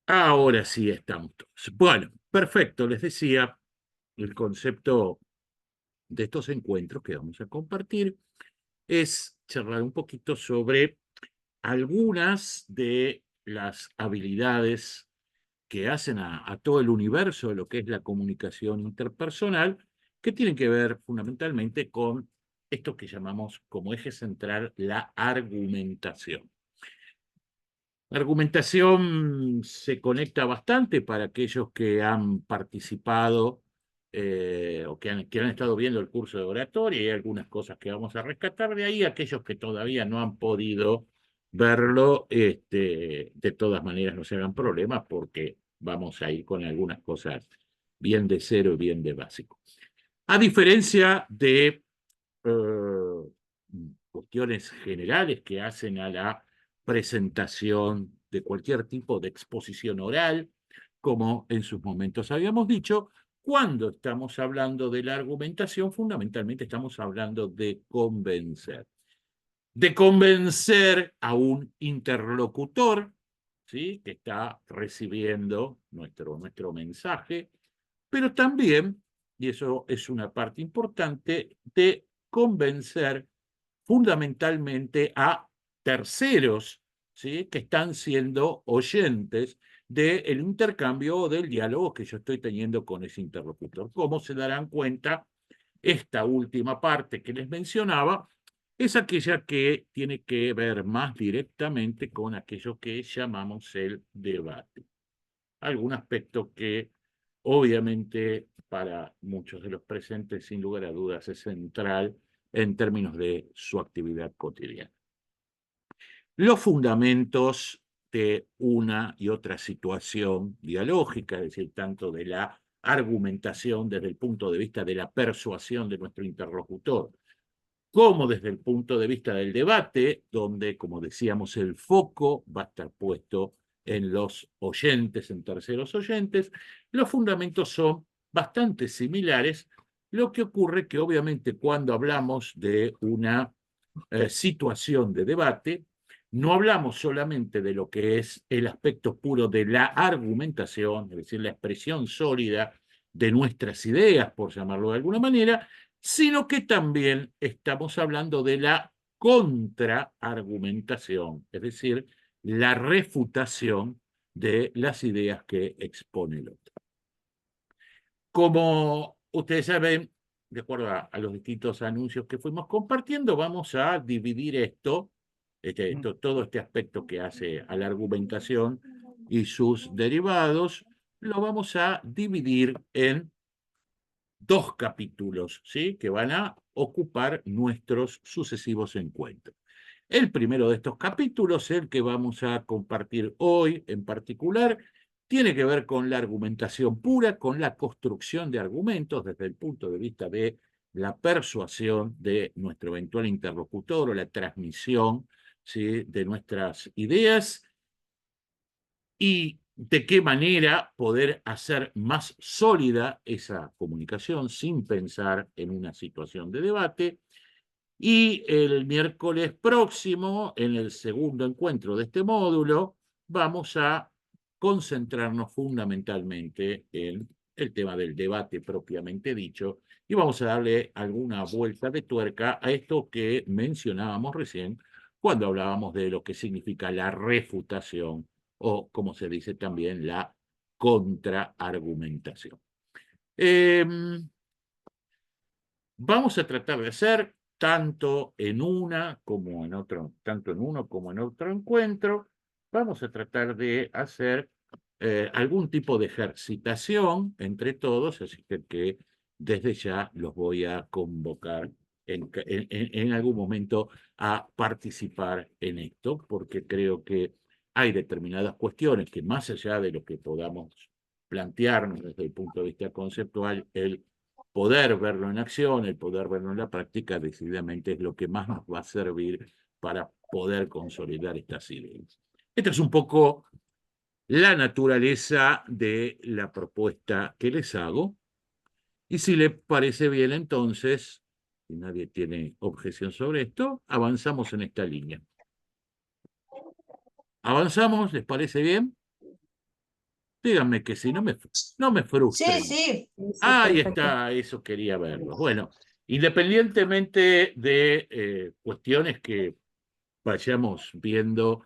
Ahora sí estamos todos. Bueno, perfecto. Les decía, el concepto de estos encuentros que vamos a compartir es charlar un poquito sobre algunas de las habilidades que hacen a todo el universo de lo que es la comunicación interpersonal, que tienen que ver fundamentalmente con esto que llamamos como eje central la argumentación. La argumentación se conecta bastante para aquellos que han participado o que han estado viendo el curso de oratoria, y hay algunas cosas que vamos a rescatar de ahí. Aquellos que todavía no han podido verlo, de todas maneras no se hagan problemas porque vamos a ir con algunas cosas bien de cero y bien de básico. A diferencia de cuestiones generales que hacen a la presentación de cualquier tipo de exposición oral, como en sus momentos habíamos dicho, cuando estamos hablando de la argumentación, fundamentalmente estamos hablando de convencer. De convencer a un interlocutor, ¿sí?, que está recibiendo nuestro mensaje, pero también, y eso es una parte importante, de convencer fundamentalmente a terceros, ¿sí?, que están siendo oyentes del intercambio o del diálogo que yo estoy teniendo con ese interlocutor. Como se darán cuenta, esta última parte que les mencionaba es aquella que tiene que ver más directamente con aquello que llamamos el debate. Algún aspecto que obviamente para muchos de los presentes, sin lugar a dudas, es central en términos de su actividad cotidiana. Los fundamentos de una y otra situación dialógica, es decir, tanto de la argumentación desde el punto de vista de la persuasión de nuestro interlocutor, como desde el punto de vista del debate, donde, como decíamos, el foco va a estar puesto en los oyentes, en terceros oyentes. Los fundamentos son bastante similares. Lo que ocurre que obviamente cuando hablamos de una situación de debate, no hablamos solamente de lo que es el aspecto puro de la argumentación, es decir, la expresión sólida de nuestras ideas, por llamarlo de alguna manera, sino que también estamos hablando de la contraargumentación, es decir, la refutación de las ideas que expone el otro. Como ustedes saben, de acuerdo a los distintos anuncios que fuimos compartiendo, vamos a dividir todo este aspecto que hace a la argumentación y sus derivados, lo vamos a dividir en dos capítulos, ¿sí?, que van a ocupar nuestros sucesivos encuentros. El primero de estos capítulos, el que vamos a compartir hoy en particular, tiene que ver con la argumentación pura, con la construcción de argumentos desde el punto de vista de la persuasión de nuestro eventual interlocutor o la transmisión, ¿sí?, de nuestras ideas, y de qué manera poder hacer más sólida esa comunicación sin pensar en una situación de debate. Y el miércoles próximo, en el segundo encuentro de este módulo, vamos a concentrarnos fundamentalmente en el tema del debate propiamente dicho, y vamos a darle alguna vuelta de tuerca a esto que mencionábamos recién cuando hablábamos de lo que significa la refutación o, como se dice también, la contraargumentación. Vamos a tratar de hacer tanto en uno como en otro encuentro, vamos a tratar de hacer algún tipo de ejercitación entre todos, así que desde ya los voy a convocar en algún momento a participar en esto, porque creo que hay determinadas cuestiones que, más allá de lo que podamos plantearnos desde el punto de vista conceptual, el poder verlo en acción, el poder verlo en la práctica, decididamente es lo que más nos va a servir para poder consolidar estas ideas. Esta es un poco la naturaleza de la propuesta que les hago. Y si les parece bien, entonces, si nadie tiene objeción sobre esto, avanzamos en esta línea. ¿Avanzamos? ¿Les parece bien? Díganme que si no me Sí, frustren. sí, sí, Ahí perfecto. está, eso quería verlo. Bueno, independientemente de cuestiones que vayamos viendo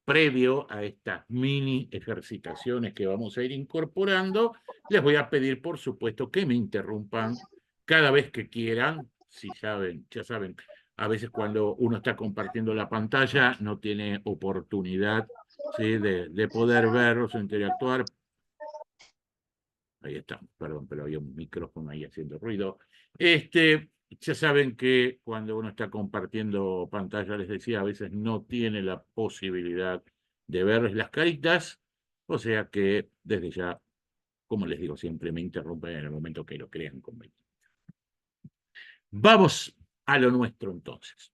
previo a estas mini ejercitaciones que vamos a ir incorporando, les voy a pedir, por supuesto, que me interrumpan cada vez que quieran. Si saben, ya saben, a veces cuando uno está compartiendo la pantalla no tiene oportunidad, ¿sí? de poder verlos o interactuar. Ahí estamos, perdón, pero había un micrófono ahí haciendo ruido. Ya saben que cuando uno está compartiendo pantalla, les decía, a veces no tiene la posibilidad de verles las caritas, o sea que desde ya, como les digo siempre, me interrumpen en el momento que lo crean conveniente. Vamos a lo nuestro entonces.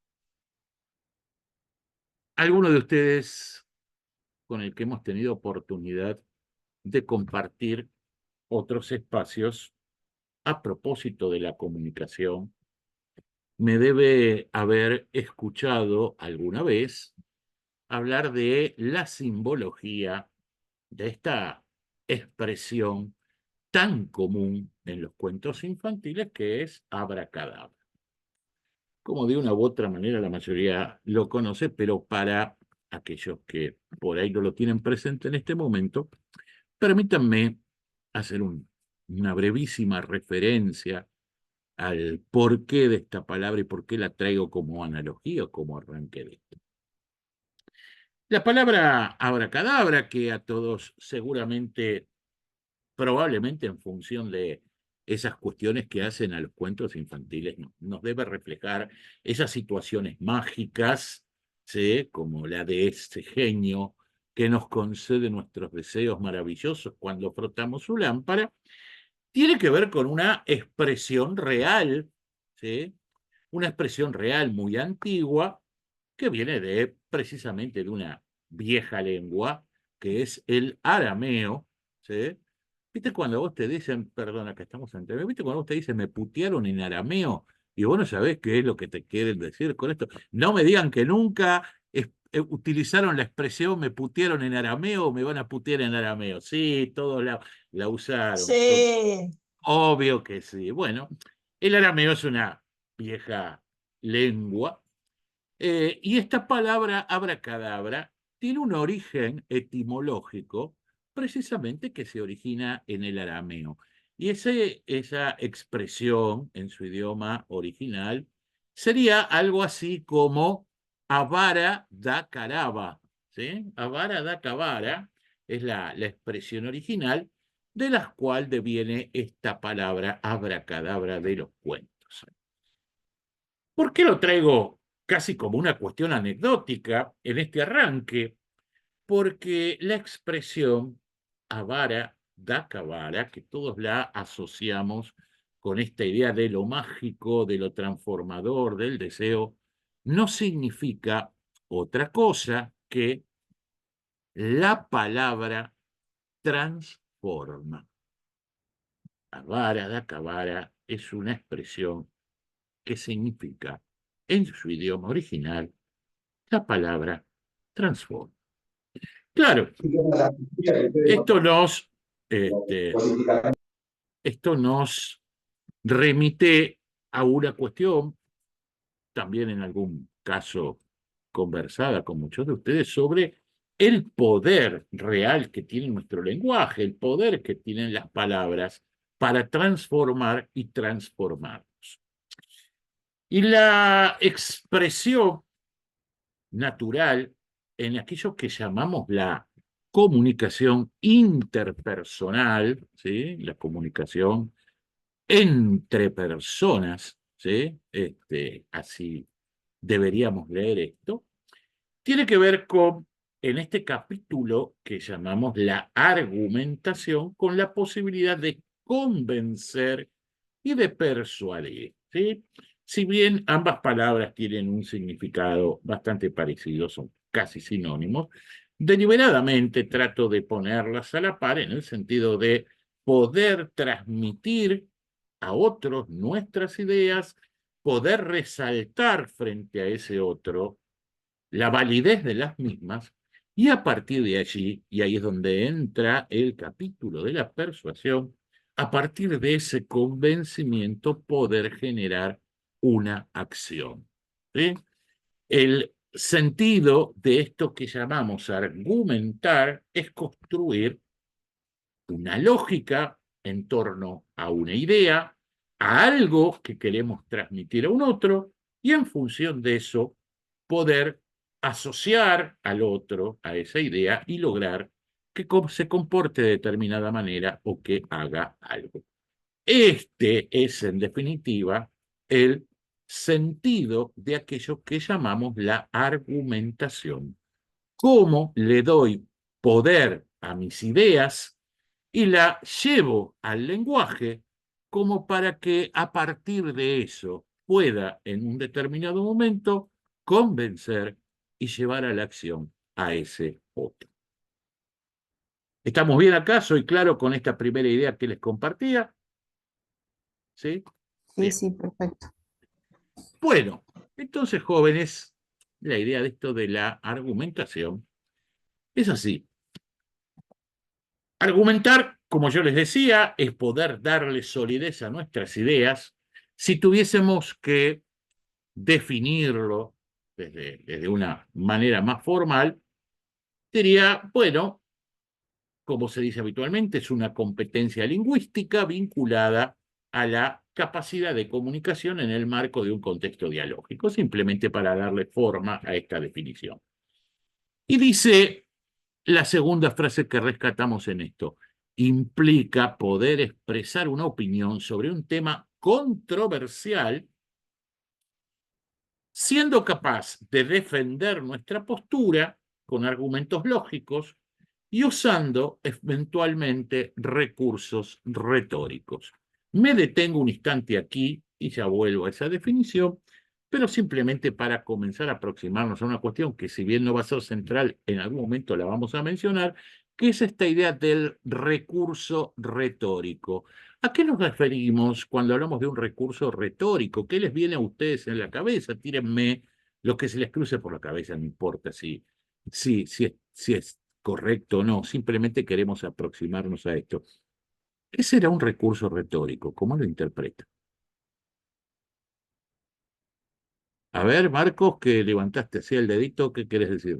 ¿Alguno de ustedes con el que hemos tenido oportunidad de compartir otros espacios a propósito de la comunicación me debe haber escuchado alguna vez hablar de la simbología de esta expresión tan común en los cuentos infantiles que es abracadabra? Como de una u otra manera la mayoría lo conoce, pero para aquellos que por ahí no lo tienen presente en este momento, permítanme hacer una brevísima referencia al porqué de esta palabra y por qué la traigo como analogía o como arranque de esto. La palabra abracadabra, que a todos seguramente, probablemente en función de esas cuestiones que hacen a los cuentos infantiles, nos debe reflejar esas situaciones mágicas, ¿sí? Como la de ese genio que nos concede nuestros deseos maravillosos cuando frotamos su lámpara, tiene que ver con una expresión real, ¿sí? Una expresión real muy antigua que viene precisamente de una vieja lengua que es el arameo, ¿sí? ¿Viste cuando vos te dicen, perdona que estamos en TV, ¿viste cuando vos te dicen me putearon en arameo y vos no sabés qué es lo que te quieren decir con esto? No me digan que nunca utilizaron la expresión me putearon en arameo o me van a putear en arameo. Sí, todos la usaron. Sí, Obvio que sí. Bueno, el arameo es una vieja lengua y esta palabra abracadabra tiene un origen etimológico precisamente que se origina en el arameo. Y esa expresión en su idioma original sería algo así como avara da caraba. ¿Sí? Avara da cabara es la expresión original de la cual deviene esta palabra abracadabra de los cuentos. ¿Por qué lo traigo casi como una cuestión anecdótica en este arranque? Porque la expresión avara da cabara, que todos la asociamos con esta idea de lo mágico, de lo transformador, del deseo, no significa otra cosa que la palabra transforma. Avara da cabara es una expresión que significa, en su idioma original, la palabra transforma. Claro, esto nos, este, esto nos remite a una cuestión, también en algún caso conversada con muchos de ustedes, sobre el poder real que tiene nuestro lenguaje, el poder que tienen las palabras para transformar y transformarnos. Y la expresión natural en aquello que llamamos la comunicación interpersonal, ¿sí? La comunicación entre personas, ¿sí? Así deberíamos leer esto, tiene que ver con, en este capítulo que llamamos la argumentación, con la posibilidad de convencer y de persuadir, ¿sí? Si bien ambas palabras tienen un significado bastante parecido, son casi sinónimos, deliberadamente trato de ponerlas a la par en el sentido de poder transmitir a otros nuestras ideas, poder resaltar frente a ese otro la validez de las mismas Y a partir de allí, y ahí es donde entra el capítulo de la persuasión, a partir de ese convencimiento poder generar una acción. ¿Sí? El sentido de esto que llamamos argumentar es construir una lógica en torno a una idea, a algo que queremos transmitir a un otro, y en función de eso poder asociar al otro a esa idea y lograr que se comporte de determinada manera o que haga algo. Este es, en definitiva, el sentido de aquello que llamamos la argumentación. ¿Cómo le doy poder a mis ideas y la llevo al lenguaje como para que a partir de eso pueda en un determinado momento convencer y llevar a la acción a ese otro? ¿Estamos bien acá? ¿Soy claro con esta primera idea que les compartía? ¿Sí? Sí, Bien. sí, perfecto. Bueno, entonces, jóvenes, la idea de esto de la argumentación es así. Argumentar, como yo les decía, es poder darle solidez a nuestras ideas. Si tuviésemos que definirlo desde una manera más formal, diría, bueno, como se dice habitualmente, es una competencia lingüística vinculada a la capacidad de comunicación en el marco de un contexto dialógico, simplemente para darle forma a esta definición. Y dice la segunda frase que rescatamos en esto: implica poder expresar una opinión sobre un tema controversial, siendo capaz de defender nuestra postura con argumentos lógicos y usando eventualmente recursos retóricos. Me detengo un instante aquí y ya vuelvo a esa definición, pero simplemente para comenzar a aproximarnos a una cuestión que, si bien no va a ser central, en algún momento la vamos a mencionar, que es esta idea del recurso retórico. ¿A qué nos referimos cuando hablamos de un recurso retórico? ¿Qué les viene a ustedes en la cabeza? Tírenme lo que se les cruce por la cabeza, no importa si es correcto o no, simplemente queremos aproximarnos a esto. ¿Qué será un recurso retórico? ¿Cómo lo interpreta? A ver, Marcos, que levantaste así el dedito, ¿qué querés decir?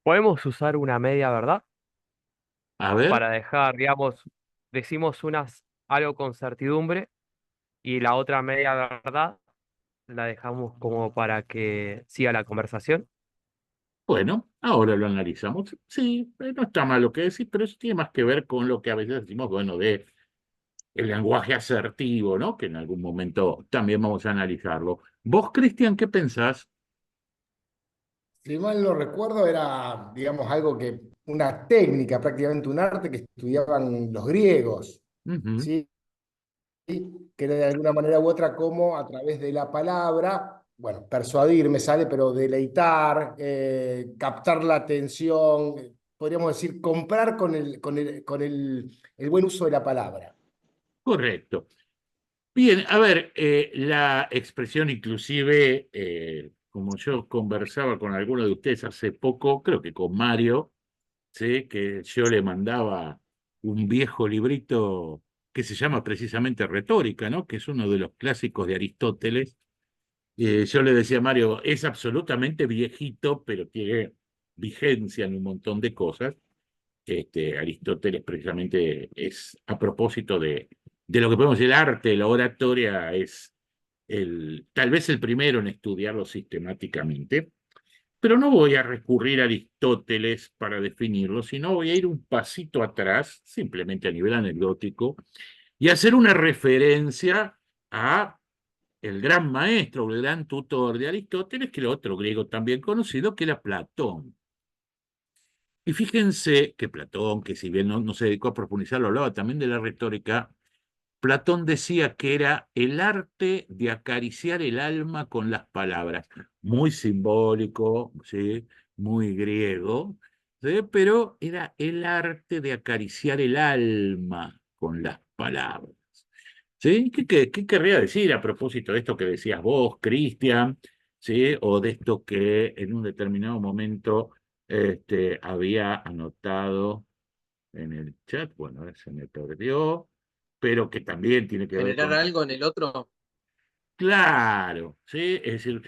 Podemos usar una media verdad A ver, para dejar, digamos, decimos algo con certidumbre y la otra media verdad la dejamos como para que siga la conversación. bueno, ahora lo analizamos. Sí, no está mal lo que decís, pero eso tiene más que ver con lo que a veces decimos, bueno, de el lenguaje asertivo, ¿no? Que en algún momento también vamos a analizarlo. Vos, Cristian, ¿qué pensás? Si mal no recuerdo, era, digamos, algo que, una técnica, prácticamente un arte que estudiaban los griegos, Ujú, ¿sí? Que era de alguna manera u otra como a través de la palabra, bueno, persuadir me sale, pero deleitar, captar la atención, podríamos decir, comprar con el buen uso de la palabra. correcto. Bien, a ver, la expresión inclusive, como yo conversaba con alguno de ustedes hace poco, creo que con Mario, ¿sí? Que yo le mandaba un viejo librito que se llama precisamente Retórica, ¿no? Que es uno de los clásicos de Aristóteles. Yo le decía a Mario, es absolutamente viejito, pero tiene vigencia en un montón de cosas. Aristóteles precisamente es a propósito de lo que podemos decir, el arte, la oratoria, es tal vez el primero en estudiarlo sistemáticamente, pero no voy a recurrir a Aristóteles para definirlo, sino voy a ir un pasito atrás, simplemente a nivel anecdótico, y hacer una referencia a el gran maestro, el gran tutor de Aristóteles, que era otro griego también conocido, que era Platón. Y fíjense que Platón, que si bien no se dedicó a profundizarlo, hablaba también de la retórica. Platón decía que era el arte de acariciar el alma con las palabras. Muy simbólico, ¿sí? Muy griego, ¿sí? Pero era el arte de acariciar el alma con las palabras. ¿Sí? ¿Qué querría decir a propósito de esto que decías vos, Cristian? ¿sí? O de esto que en un determinado momento había anotado en el chat, bueno, ahora se me perdió, pero que también tiene que ver Generar con... algo en el otro. Claro, ¿sí? Es decir,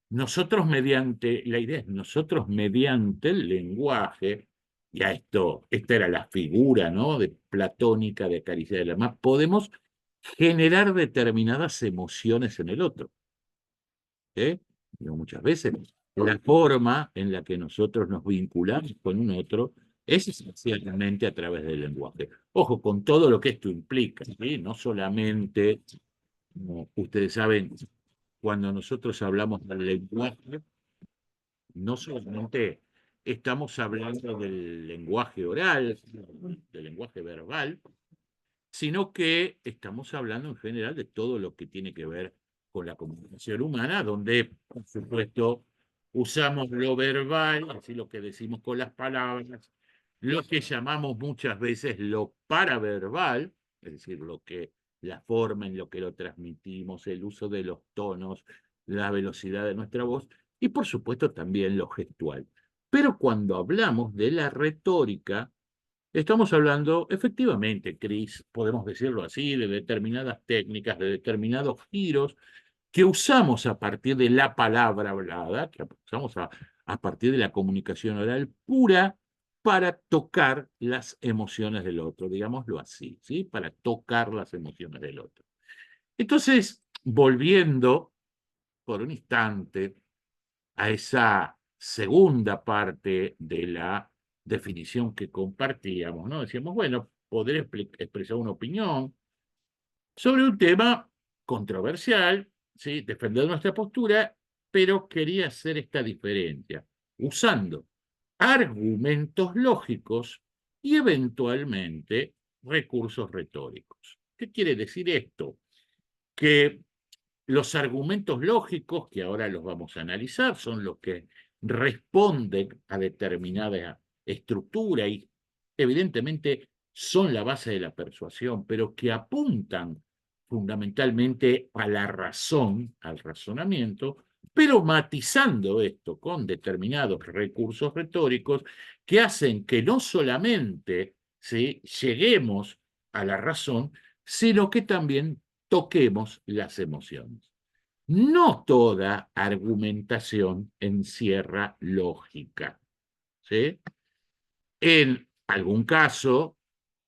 nosotros mediante, la idea es nosotros mediante el lenguaje, ya esta era la figura, ¿no? De platónica de acariciar el alma, podemos generar determinadas emociones en el otro. Digo, muchas veces la forma en la que nosotros nos vinculamos con un otro es esencialmente a través del lenguaje. Ojo, con todo lo que esto implica, ¿sí? No solamente, como ustedes saben, cuando nosotros hablamos del lenguaje, no solamente estamos hablando del lenguaje oral, del lenguaje verbal, sino que estamos hablando en general de todo lo que tiene que ver con la comunicación humana, donde, por supuesto, usamos lo verbal, así lo que decimos con las palabras, lo que llamamos muchas veces lo paraverbal, es decir, la forma en lo que lo transmitimos, el uso de los tonos, la velocidad de nuestra voz, y por supuesto también lo gestual. Pero cuando hablamos de la retórica, estamos hablando, efectivamente, Cris, podemos decirlo así, de determinadas técnicas, de determinados giros que usamos a partir de la palabra hablada, que usamos a partir de la comunicación oral pura para tocar las emociones del otro, digámoslo así, ¿sí? Para tocar las emociones del otro. Entonces, volviendo por un instante a esa segunda parte de la definición que compartíamos, ¿no? Decíamos, bueno, poder expresar una opinión sobre un tema controversial, ¿sí? Defender nuestra postura, pero quería hacer esta diferencia, usando argumentos lógicos y eventualmente recursos retóricos. ¿Qué quiere decir esto? Que los argumentos lógicos, que ahora los vamos a analizar, son los que responden a determinada estructura y evidentemente son la base de la persuasión, pero que apuntan fundamentalmente a la razón, al razonamiento, pero matizando esto con determinados recursos retóricos que hacen que no solamente lleguemos a la razón, sino que también toquemos las emociones. No toda argumentación encierra lógica, ¿sí? En algún caso,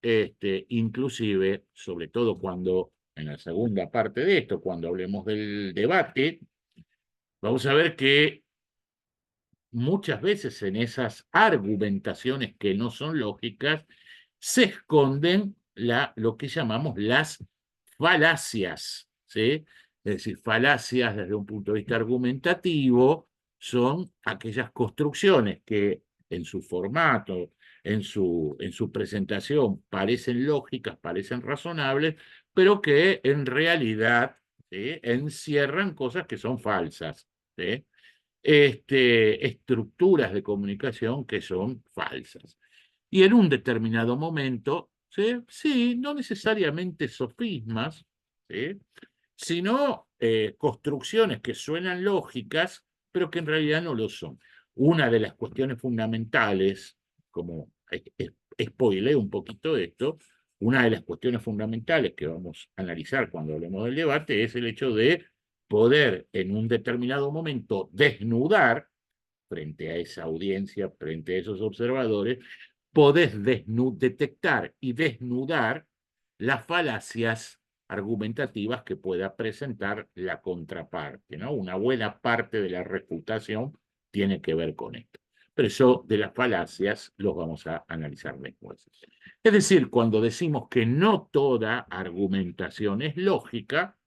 inclusive, sobre todo cuando, en la segunda parte de esto, cuando hablemos del debate, vamos a ver que muchas veces en esas argumentaciones que no son lógicas, se esconden lo que llamamos las falacias, ¿sí? Es decir, falacias desde un punto de vista argumentativo son aquellas construcciones que en su formato, en su presentación, parecen lógicas, parecen razonables, pero que en realidad, ¿sí?, encierran cosas que son falsas, ¿sí? Estructuras de comunicación que son falsas. Y en un determinado momento, ¿sí? Sí, no necesariamente sofismas, ¿sí?, sino construcciones que suenan lógicas, pero que en realidad no lo son. Una de las cuestiones fundamentales, como spoileé un poquito esto, una de las cuestiones fundamentales que vamos a analizar cuando hablemos del debate es el hecho de poder en un determinado momento desnudar frente a esa audiencia, frente a esos observadores, podés detectar y desnudar las falacias argumentativas que pueda presentar la contraparte, ¿no? Una buena parte de la refutación tiene que ver con esto. Pero eso de las falacias los vamos a analizar después. Es decir, cuando decimos que no toda argumentación es lógica,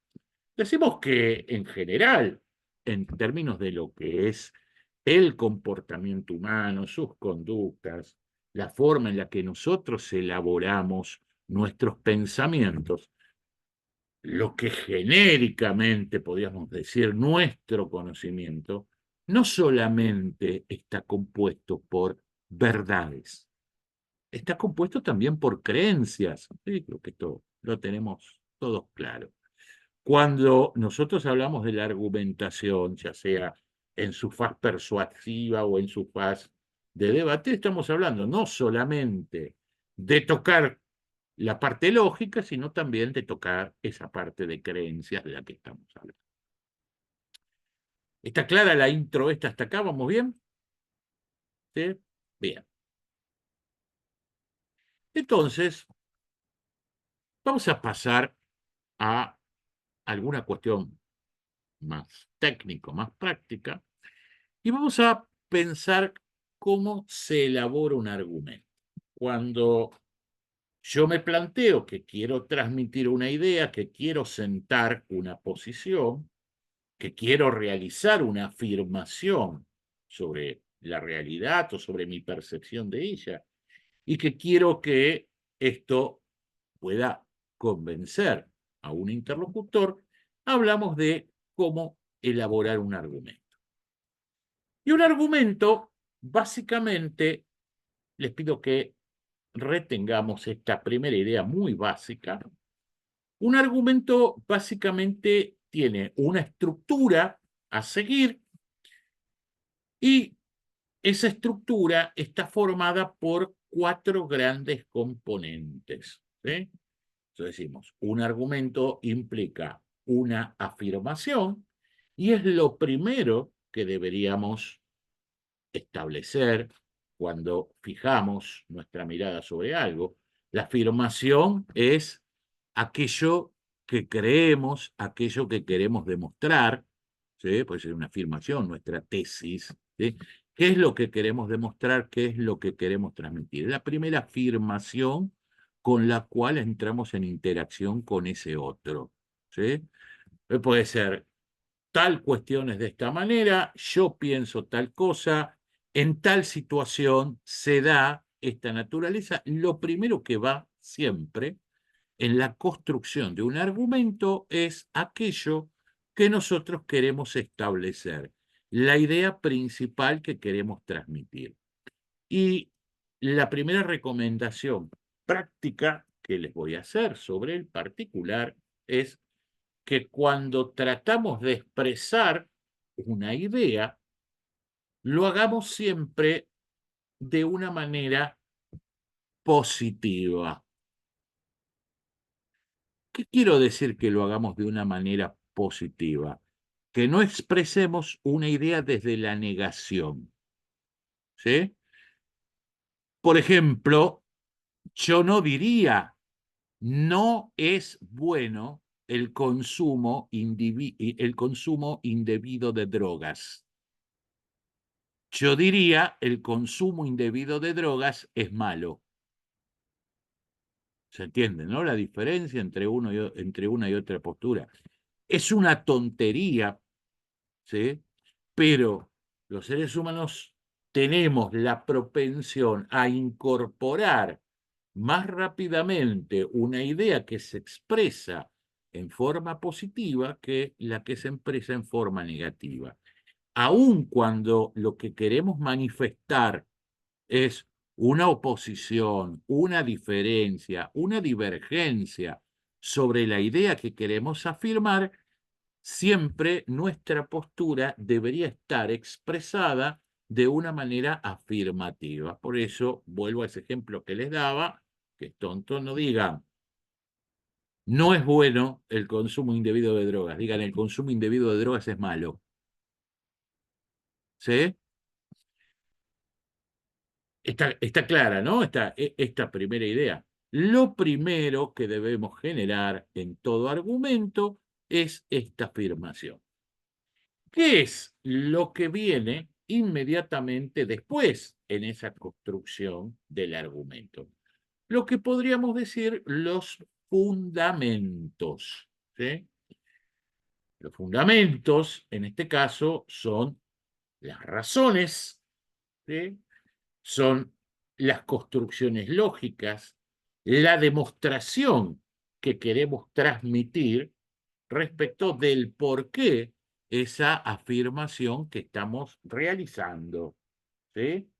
decimos que en general, en términos de lo que es el comportamiento humano, sus conductas, la forma en la que nosotros elaboramos nuestros pensamientos, lo que genéricamente podríamos decir nuestro conocimiento, no solamente está compuesto por verdades, está compuesto también por creencias. Sí, creo que esto lo tenemos todos claro. Cuando nosotros hablamos de la argumentación, ya sea en su faz persuasiva o en su faz de debate, estamos hablando no solamente de tocar la parte lógica, sino también de tocar esa parte de creencias de la que estamos hablando. ¿Está clara la intro esta hasta acá? ¿Vamos bien? ¿Sí? Bien. Entonces, vamos a pasar a alguna cuestión más técnica, más práctica, y vamos a pensar cómo se elabora un argumento. Cuando yo me planteo que quiero transmitir una idea, que quiero sentar una posición, que quiero realizar una afirmación sobre la realidad o sobre mi percepción de ella, y que quiero que esto pueda convencer a un interlocutor, hablamos de cómo elaborar un argumento. Y un argumento, básicamente, les pido que retengamos esta primera idea muy básica. Un argumento básicamente tiene una estructura a seguir y esa estructura está formada por 4 grandes componentes. ¿Sí? Entonces decimos, un argumento implica una afirmación y es lo primero que deberíamos establecer cuando fijamos nuestra mirada sobre algo. La afirmación es aquello que creemos, aquello que queremos demostrar, ¿sí? Puede ser una afirmación, nuestra tesis, ¿sí? ¿Qué es lo que queremos demostrar? ¿Qué es lo que queremos transmitir? Es la primera afirmación con la cual entramos en interacción con ese otro, ¿sí? Puede ser, tal cuestión es de esta manera, yo pienso tal cosa, en tal situación se da esta naturaleza. Lo primero que va siempre en la construcción de un argumento es aquello que nosotros queremos establecer, la idea principal que queremos transmitir. Y la primera recomendación práctica que les voy a hacer sobre el particular es que cuando tratamos de expresar una idea, lo hagamos siempre de una manera positiva. ¿Qué quiero decir que lo hagamos de una manera positiva? Que no expresemos una idea desde la negación. ¿Sí? Por ejemplo, yo no diría, no es bueno el consumo indebido de drogas. Yo diría, el consumo indebido de drogas es malo. ¿Se entiende, no? La diferencia entre una y otra postura. Es una tontería, ¿sí? Pero los seres humanos tenemos la propensión a incorporar más rápidamente una idea que se expresa en forma positiva que la que se expresa en forma negativa. Aun cuando lo que queremos manifestar es una oposición, una diferencia, una divergencia sobre la idea que queremos afirmar, siempre nuestra postura debería estar expresada de una manera afirmativa. Por eso, vuelvo a ese ejemplo que les daba, que es tonto, no digan, no es bueno el consumo indebido de drogas, digan, el consumo indebido de drogas es malo. ¿Sí? Está clara, ¿no? Esta primera idea. Lo primero que debemos generar en todo argumento es esta afirmación. ¿Qué es lo que viene inmediatamente después en esa construcción del argumento? Lo que podríamos decir los fundamentos. ¿Sí? Los fundamentos, en este caso, son las razones, ¿sí? Son las construcciones lógicas, la demostración que queremos transmitir respecto del por qué esa afirmación que estamos realizando. ¿Sí?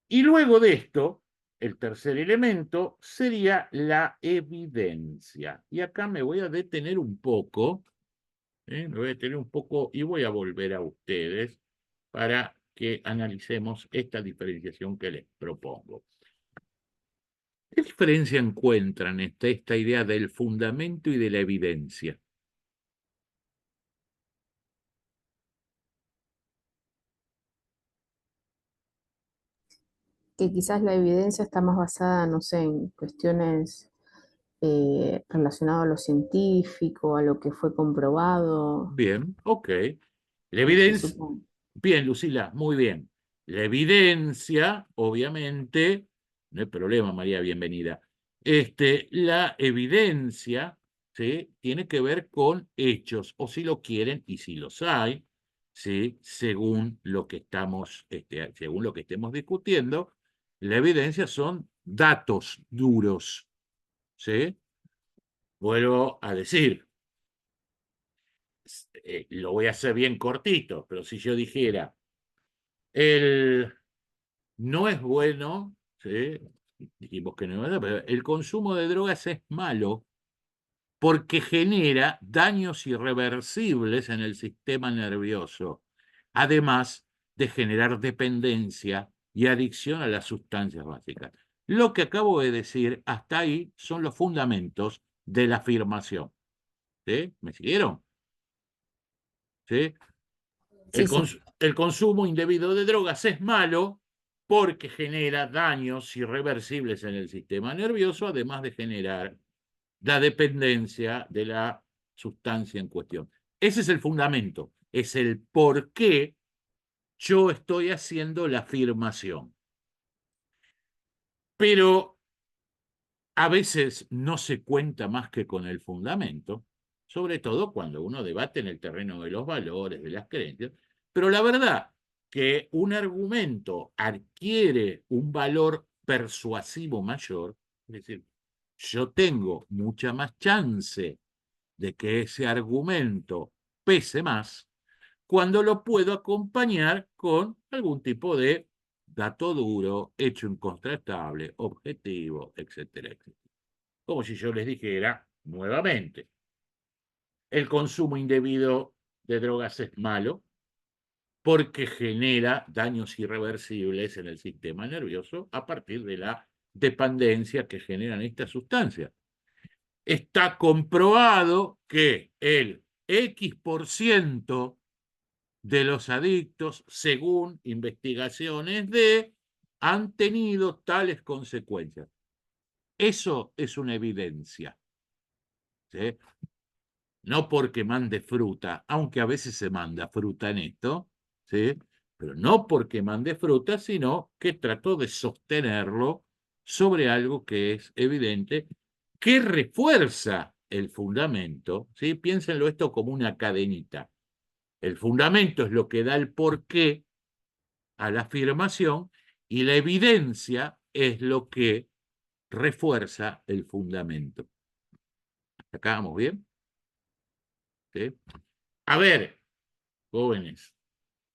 Y luego de esto, el tercer elemento sería la evidencia. Y acá me voy a detener un poco Me voy a detener un poco y voy a volver a ustedes para que analicemos esta diferenciación que les propongo. ¿Qué diferencia encuentran esta idea del fundamento y de la evidencia? Que quizás la evidencia está más basada, no sé, en cuestiones relacionadas a lo científico, a lo que fue comprobado, Bien, ok. La no sé, evidencia, supongo. bien, Lucila, muy bien. La evidencia, obviamente, no hay problema, María, bienvenida. La evidencia, ¿sí? Tiene que ver con hechos, o si lo quieren, y si los hay, ¿sí? Según lo que según lo que estemos discutiendo, la evidencia son datos duros, ¿sí? Vuelvo a decir, lo voy a hacer bien cortito, pero si yo dijera, el no es bueno, ¿sí? Dijimos que no es bueno, pero el consumo de drogas es malo porque genera daños irreversibles en el sistema nervioso, además de generar dependencia y adicción a las sustancias básicas. Lo que acabo de decir, hasta ahí son los fundamentos de la afirmación. ¿Sí? ¿Me siguieron? ¿Sí? Sí, sí. El consumo indebido de drogas es malo porque genera daños irreversibles en el sistema nervioso, además de generar la dependencia de la sustancia en cuestión. Ese es el fundamento, es el por qué yo estoy haciendo la afirmación. Pero a veces no se cuenta más que con el fundamento, sobre todo cuando uno debate en el terreno de los valores, de las creencias, pero la verdad que un argumento adquiere un valor persuasivo mayor, es decir, yo tengo mucha más chance de que ese argumento pese más cuando lo puedo acompañar con algún tipo de dato duro, hecho incontrastable, objetivo, etcétera, etcétera. Como si yo les dijera nuevamente, el consumo indebido de drogas es malo porque genera daños irreversibles en el sistema nervioso a partir de la dependencia que generan estas sustancias. Está comprobado que el X% de los adictos, según investigaciones han tenido tales consecuencias. Eso es una evidencia, ¿sí? No porque mande fruta, aunque a veces se manda fruta en esto, ¿sí? Pero no porque mande fruta, sino que trato de sostenerlo sobre algo que es evidente, que refuerza el fundamento, ¿sí? Piénsenlo esto como una cadenita. El fundamento es lo que da el porqué a la afirmación y la evidencia es lo que refuerza el fundamento. ¿Acá vamos bien? ¿Sí? A ver, jóvenes,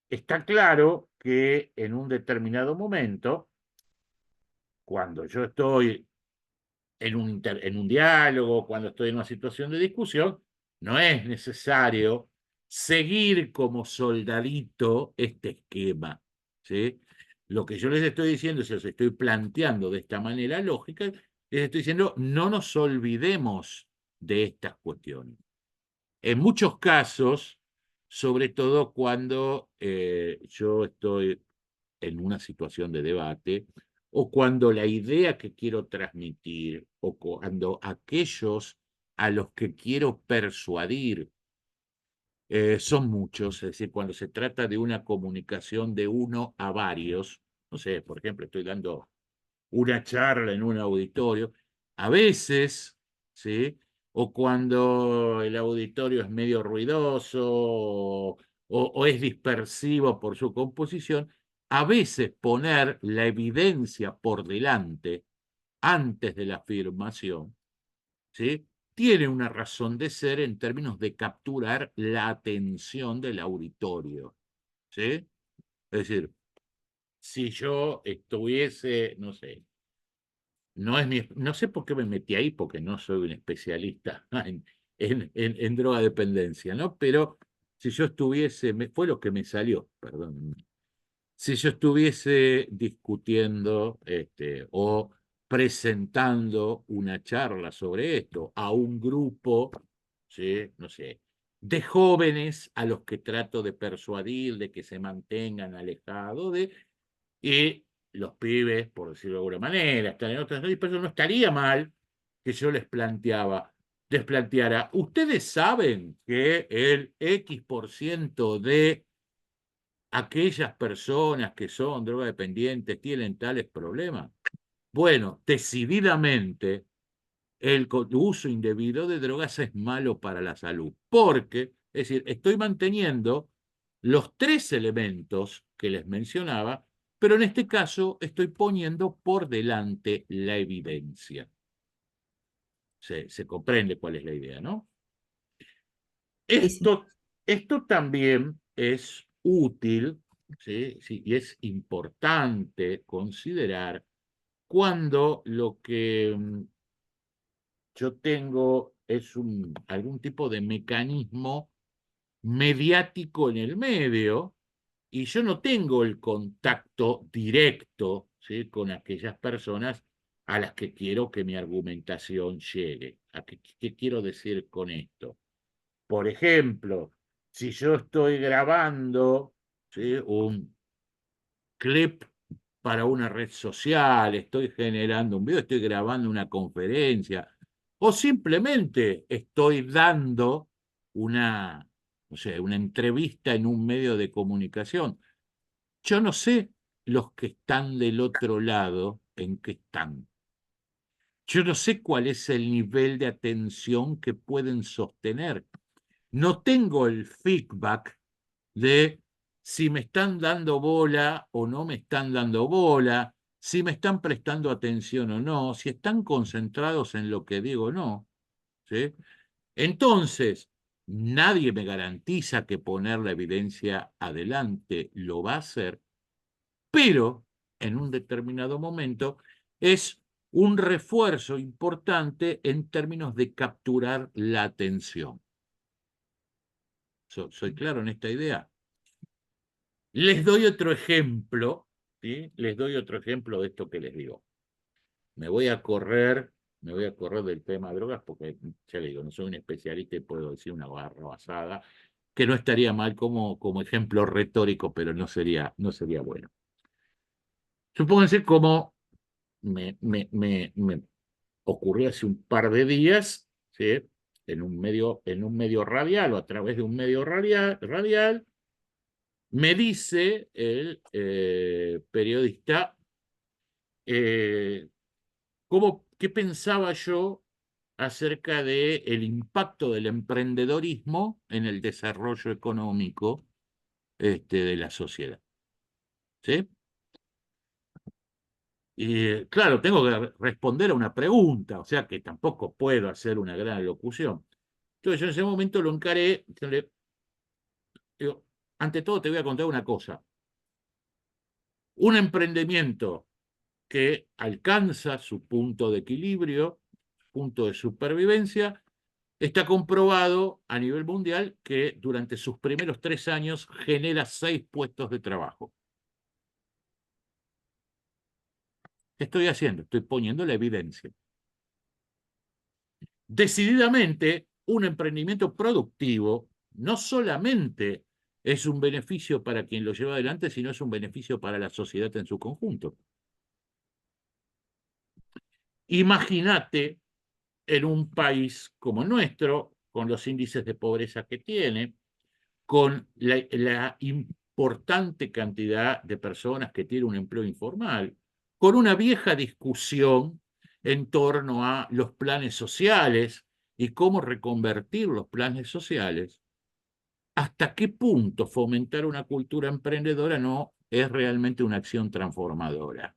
está claro que en un determinado momento, cuando yo estoy en un diálogo, cuando estoy en una situación de discusión, no es necesario seguir como soldadito este esquema, ¿sí? Lo que yo les estoy diciendo, si los estoy planteando de esta manera lógica, les estoy diciendo, no nos olvidemos de estas cuestiones. En muchos casos, sobre todo cuando yo estoy en una situación de debate, o cuando la idea que quiero transmitir, o cuando aquellos a los que quiero persuadir son muchos, es decir, cuando se trata de una comunicación de uno a varios, no sé, por ejemplo, estoy dando una charla en un auditorio, a veces, ¿sí? O cuando el auditorio es medio ruidoso o es dispersivo por su composición, a veces poner la evidencia por delante antes de la afirmación, ¿sí? Tiene una razón de ser en términos de capturar la atención del auditorio, ¿sí? Es decir, si yo estuviese, no sé, no sé por qué me metí ahí, porque no soy un especialista en drogadependencia, ¿no? Pero si yo estuviese, fue lo que me salió, perdón. Si yo estuviese discutiendo o presentando una charla sobre esto a un grupo, ¿sí? No sé, de jóvenes a los que trato de persuadir de que se mantengan alejados y los pibes, por decirlo de alguna manera, están en otras pero no estaría mal que yo les planteara, ustedes saben que el X% de aquellas personas que son drogodependientes tienen tales problemas. Bueno, decididamente el uso indebido de drogas es malo para la salud, porque, es decir, estoy manteniendo los tres elementos que les mencionaba, pero en este caso estoy poniendo por delante la evidencia. Se comprende cuál es la idea, ¿no? Sí, sí. Esto también es útil, ¿sí? Sí, y es importante considerar cuando lo que yo tengo es algún tipo de mecanismo mediático en el medio y yo no tengo el contacto directo, ¿sí? Con aquellas personas a las que quiero que mi argumentación llegue. ¿Qué quiero decir con esto? Por ejemplo, si yo estoy grabando, ¿sí? Un clip para una red social, estoy generando un video, estoy grabando una conferencia, o simplemente estoy dando una, no sé, una entrevista en un medio de comunicación. Yo no sé los que están del otro lado en qué están. Yo no sé cuál es el nivel de atención que pueden sostener. No tengo el feedback de si me están dando bola o no me están dando bola, si me están prestando atención o no, si están concentrados en lo que digo o no. ¿Sí? Entonces, nadie me garantiza que poner la evidencia adelante lo va a hacer, pero en un determinado momento es un refuerzo importante en términos de capturar la atención. ¿Soy claro en esta idea? Les doy otro ejemplo, ¿sí? Les doy otro ejemplo de esto que les digo. Me voy a correr del tema de drogas porque, ya le digo, no soy un especialista y puedo decir una barra basada, que no estaría mal como ejemplo retórico, pero no sería bueno. Supónganse como me ocurrió hace un par de días, ¿sí? En un medio radial o a través de un medio radial me dice el periodista qué pensaba yo acerca del impacto del emprendedorismo en el desarrollo económico de la sociedad. ¿Sí? Y claro, tengo que responder a una pregunta, o sea que tampoco puedo hacer una gran locución. Entonces yo en ese momento lo encaré, digo, ante todo te voy a contar una cosa. Un emprendimiento que alcanza su punto de equilibrio, punto de supervivencia, está comprobado a nivel mundial que durante sus primeros 3 años genera 6 puestos de trabajo. ¿Qué estoy haciendo? Estoy poniendo la evidencia. Decididamente, un emprendimiento productivo no solamente es un beneficio para quien lo lleva adelante, sino es un beneficio para la sociedad en su conjunto. Imagínate en un país como el nuestro, con los índices de pobreza que tiene, con la importante cantidad de personas que tienen un empleo informal, con una vieja discusión en torno a los planes sociales y cómo reconvertir los planes sociales, ¿hasta qué punto fomentar una cultura emprendedora no es realmente una acción transformadora?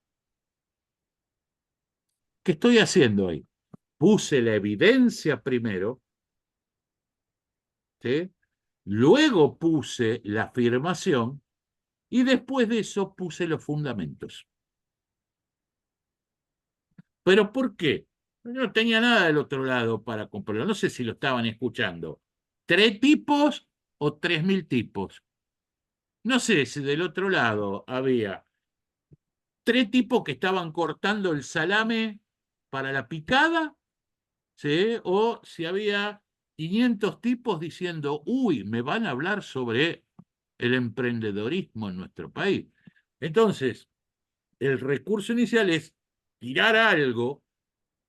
¿Qué estoy haciendo ahí? Puse la evidencia primero, ¿sí? Luego puse la afirmación y después de eso puse los fundamentos. ¿Pero por qué? No tenía nada del otro lado para comprarlo. No sé si lo estaban escuchando. 3 tipos o 3000 tipos. No sé si del otro lado había 3 tipos que estaban cortando el salame para la picada, ¿sí? O si había 500 tipos diciendo, uy, me van a hablar sobre el emprendedorismo en nuestro país. Entonces, el recurso inicial es tirar algo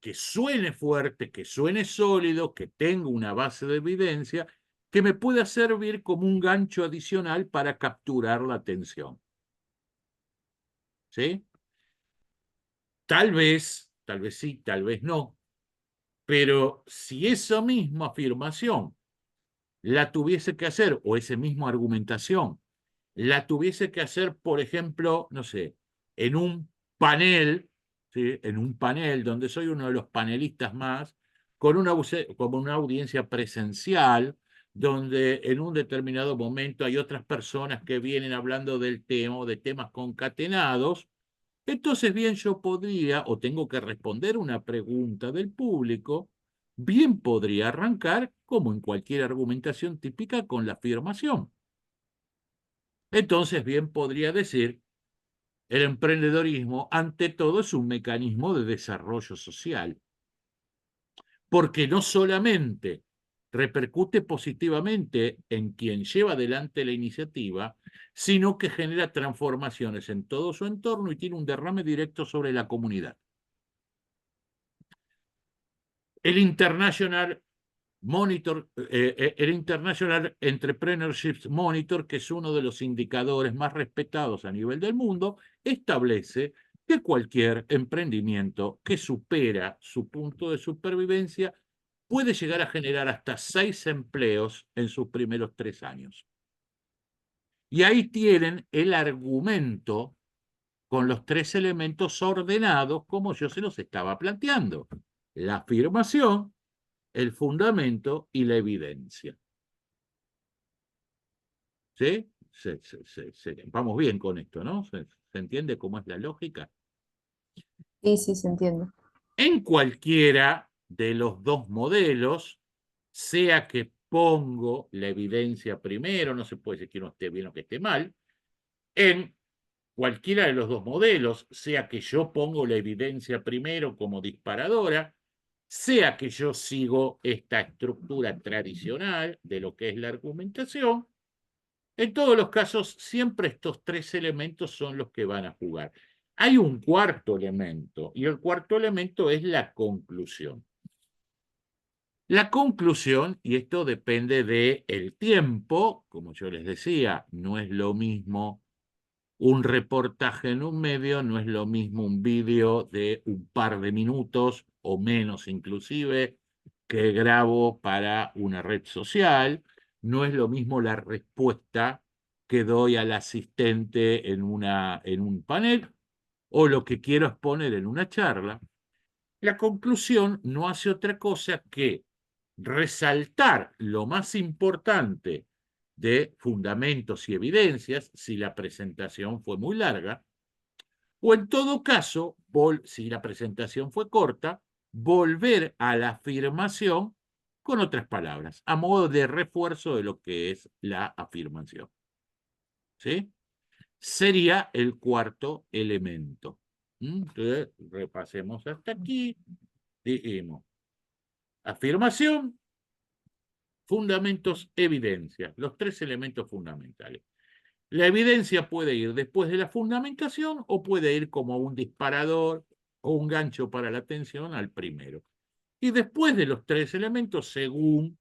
que suene fuerte, que suene sólido, que tenga una base de evidencia, que me pueda servir como un gancho adicional para capturar la atención. ¿Sí? Tal vez sí, tal vez no, pero si esa misma afirmación la tuviese que hacer, o esa misma argumentación, la tuviese que hacer, por ejemplo, no sé, en un panel, ¿sí? En un panel donde soy uno de los panelistas más, con como una audiencia presencial, donde en un determinado momento hay otras personas que vienen hablando del tema o de temas concatenados, entonces bien yo podría, o tengo que responder una pregunta del público, bien podría arrancar, como en cualquier argumentación típica, con la afirmación. Entonces bien podría decir, el emprendedorismo ante todo es un mecanismo de desarrollo social, porque no solamente repercute positivamente en quien lleva adelante la iniciativa, sino que genera transformaciones en todo su entorno y tiene un derrame directo sobre la comunidad. El International el International Entrepreneurship Monitor, que es uno de los indicadores más respetados a nivel del mundo, establece que cualquier emprendimiento que supera su punto de supervivencia puede llegar a generar hasta 6 empleos en sus primeros 3 años. Y ahí tienen el argumento con los 3 elementos ordenados como yo se los estaba planteando. La afirmación, el fundamento y la evidencia. ¿Sí? Vamos bien con esto, ¿no? ¿Se entiende cómo es la lógica? Sí, sí, se entiende. En cualquiera de los dos modelos, sea que pongo la evidencia primero, no se puede decir que uno esté bien o que esté mal, en cualquiera de los dos modelos, sea que yo pongo la evidencia primero como disparadora, sea que yo sigo esta estructura tradicional de lo que es la argumentación, en todos los casos siempre estos 3 elementos son los que van a jugar. Hay un cuarto elemento, y el cuarto elemento es la conclusión. La conclusión, y esto depende del tiempo, como yo les decía, no es lo mismo un reportaje en un medio, no es lo mismo un vídeo de un par de minutos o menos inclusive que grabo para una red social, no es lo mismo la respuesta que doy al asistente en un panel o lo que quiero exponer en una charla. La conclusión no hace otra cosa que resaltar lo más importante de fundamentos y evidencias, si la presentación fue muy larga, o en todo caso, si la presentación fue corta, volver a la afirmación con otras palabras, a modo de refuerzo de lo que es la afirmación. ¿Sí? Sería el cuarto elemento. Entonces, repasemos hasta aquí. Dijimos, afirmación, fundamentos, evidencias, los 3 elementos fundamentales. La evidencia puede ir después de la fundamentación o puede ir como un disparador o un gancho para la atención al primero. Y después de los 3 elementos, según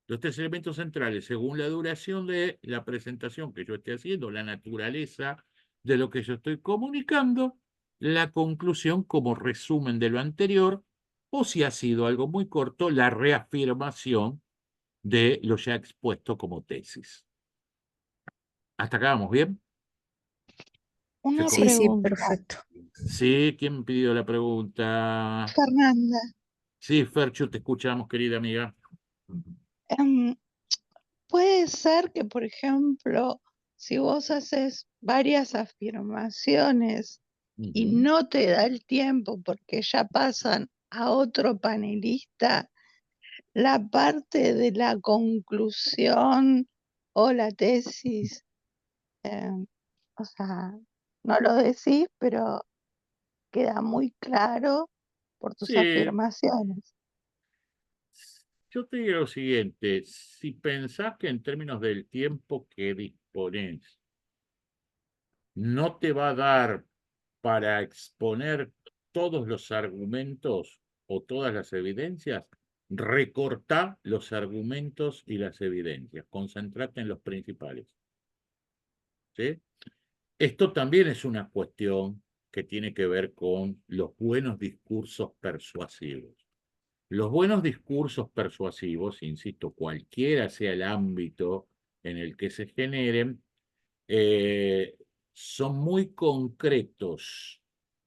los 3 elementos centrales, según la duración de la presentación que yo esté haciendo, la naturaleza de lo que yo estoy comunicando, la conclusión como resumen de lo anterior, o si ha sido algo muy corto, la reafirmación de lo ya expuesto como tesis. ¿Hasta acá vamos bien? Una Sí, sí, pregunta, perfecto. Sí, ¿quién me pidió la pregunta? Fernanda. Sí, Ferchu, te escuchamos, querida amiga. Puede ser que, por ejemplo, si vos haces varias afirmaciones y no te da el tiempo porque ya pasan a otro panelista la parte de la conclusión o la tesis. O sea, no lo decís, pero queda muy claro por tus Sí, afirmaciones. yo te digo lo siguiente, si pensás que en términos del tiempo que disponés no te va a dar para exponer todos los argumentos o todas las evidencias, recortá los argumentos y las evidencias, concentrate en los principales. ¿Sí? Esto también es una cuestión que tiene que ver con los buenos discursos persuasivos. Los buenos discursos persuasivos, insisto, cualquiera sea el ámbito en el que se generen, eh, son muy concretos,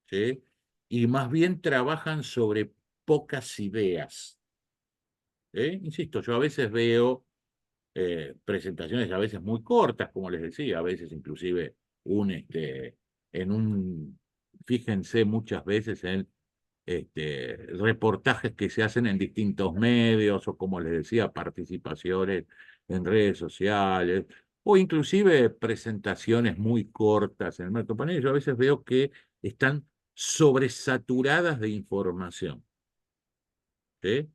¿sí? Y más bien trabajan sobre pocas ideas. Insisto, yo a veces veo presentaciones a veces muy cortas, como les decía, a veces inclusive en un, fíjense muchas veces en reportajes que se hacen en distintos medios o como les decía, participaciones en redes sociales o inclusive presentaciones muy cortas en el mercado panel. Yo a veces veo que están sobresaturadas de información. ¿Sí?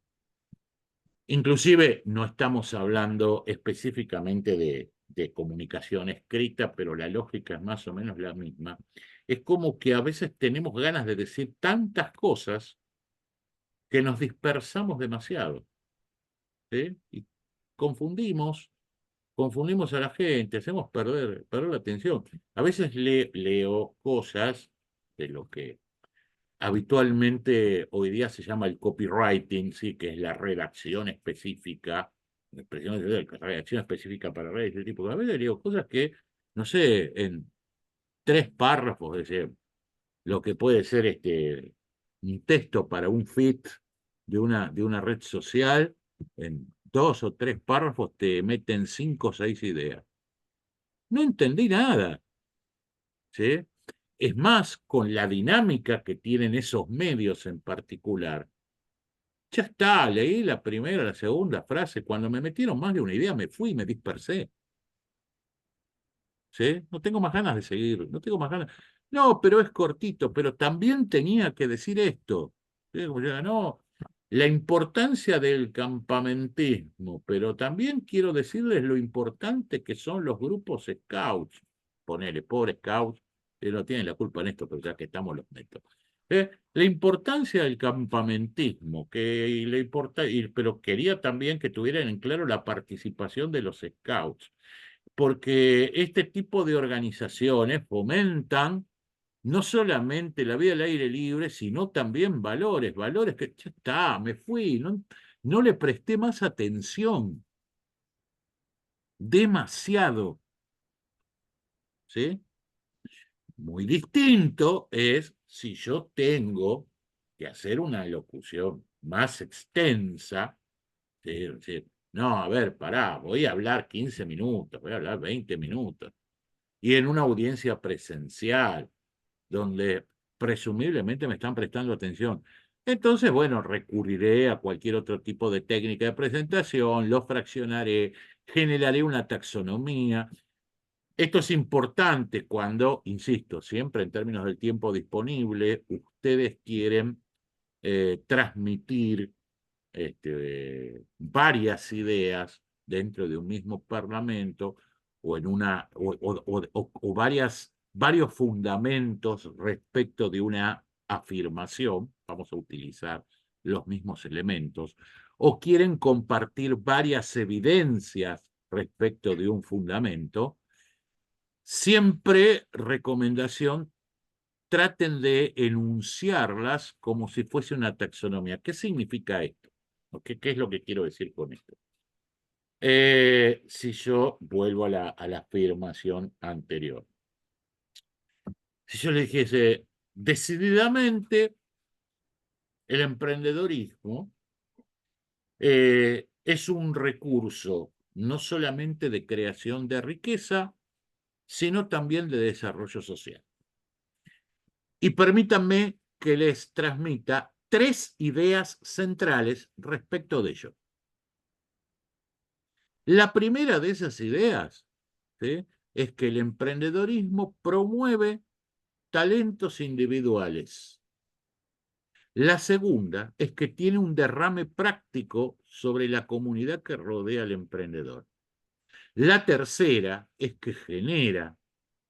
Inclusive no estamos hablando específicamente de comunicación escrita, pero la lógica es más o menos la misma. Es como que a veces tenemos ganas de decir tantas cosas que nos dispersamos demasiado, ¿sí? Y confundimos, confundimos a la gente, hacemos perder la atención. A veces leo cosas de lo que habitualmente hoy día se llama el copywriting, ¿sí? Que es la redacción específica, redacción específica para redes, ese tipo. A veces leo cosas que, no sé, en 3 párrafos, es decir, lo que puede ser un texto para un feed de una red social, en 2 o 3 párrafos te meten 5 o 6 ideas. No entendí nada, ¿sí? Es más, con la dinámica que tienen esos medios en particular, ya está, leí la primera, la segunda frase, cuando me metieron más de una idea me fui, me dispersé. ¿Sí? No tengo más ganas de seguir, no tengo más ganas. No, pero es cortito, pero también tenía que decir esto. ¿Sí? Como yo, no, la importancia del campamentismo, pero también quiero decirles lo importante que son los grupos scouts. Ponele, pobre scouts, que no tienen la culpa en esto, pero ya que estamos los meto. La importancia del campamentismo, que le importa, pero quería también que tuvieran en claro la participación de los scouts porque este tipo de organizaciones fomentan no solamente la vida al aire libre, sino también valores, valores que ya está, me fui, no le presté más atención, demasiado, ¿sí? Muy distinto es si yo tengo que hacer una locución más extensa, ¿sí? No, a ver, pará, voy a hablar 15 minutos, voy a hablar 20 minutos. Y en una audiencia presencial, donde presumiblemente me están prestando atención. Entonces, bueno, recurriré a cualquier otro tipo de técnica de presentación, lo fraccionaré, generaré una taxonomía. Esto es importante cuando, insisto, siempre en términos del tiempo disponible, ustedes quieren transmitir varias ideas dentro de un mismo parlamento o en una o varios fundamentos respecto de una afirmación, vamos a utilizar los mismos elementos, o quieren compartir varias evidencias respecto de un fundamento, siempre recomendación traten de enunciarlas como si fuese una taxonomía. ¿Qué significa esto? ¿Qué es lo que quiero decir con esto? Si yo vuelvo a la afirmación anterior. Si yo le dijese, decididamente, el emprendedorismo es un recurso no solamente de creación de riqueza, sino también de desarrollo social. Y permítanme que les transmita 3 ideas centrales respecto de ello. La primera de esas ideas, ¿sí?, es que el emprendedorismo promueve talentos individuales. La segunda es que tiene un derrame práctico sobre la comunidad que rodea al emprendedor. La tercera es que genera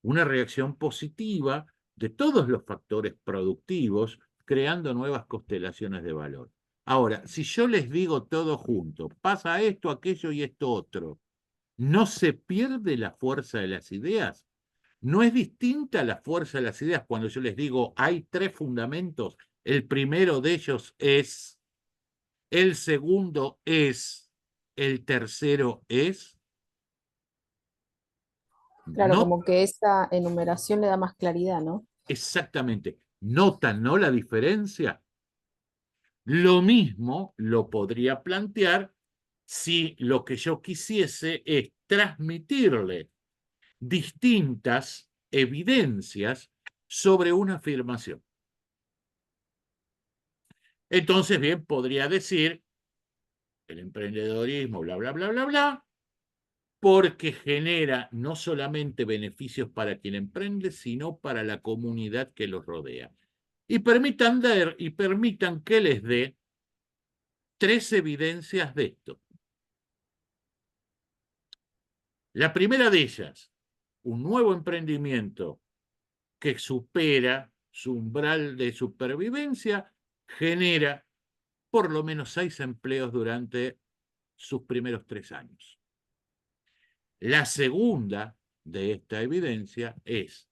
una reacción positiva de todos los factores productivos, creando nuevas constelaciones de valor. Ahora, si yo les digo todo junto, pasa esto, aquello y esto otro, ¿no se pierde la fuerza de las ideas? ¿No es distinta la fuerza de las ideas cuando yo les digo hay 3 fundamentos? El primero de ellos es, el segundo es, el tercero es. Claro, No, como que esa enumeración le da más claridad, ¿no? exactamente. ¿Notan, no, la diferencia? Lo mismo lo podría plantear si lo que yo quisiese es transmitirle distintas evidencias sobre una afirmación. Entonces, bien, podría decir el emprendedorismo, bla, bla, bla, bla, bla, porque genera no solamente beneficios para quien emprende, sino para la comunidad que los rodea. Y permitan que les dé 3 evidencias de esto. La primera de ellas, un nuevo emprendimiento que supera su umbral de supervivencia, genera por lo menos 6 empleos durante sus primeros 3 años. La segunda de esta evidencia es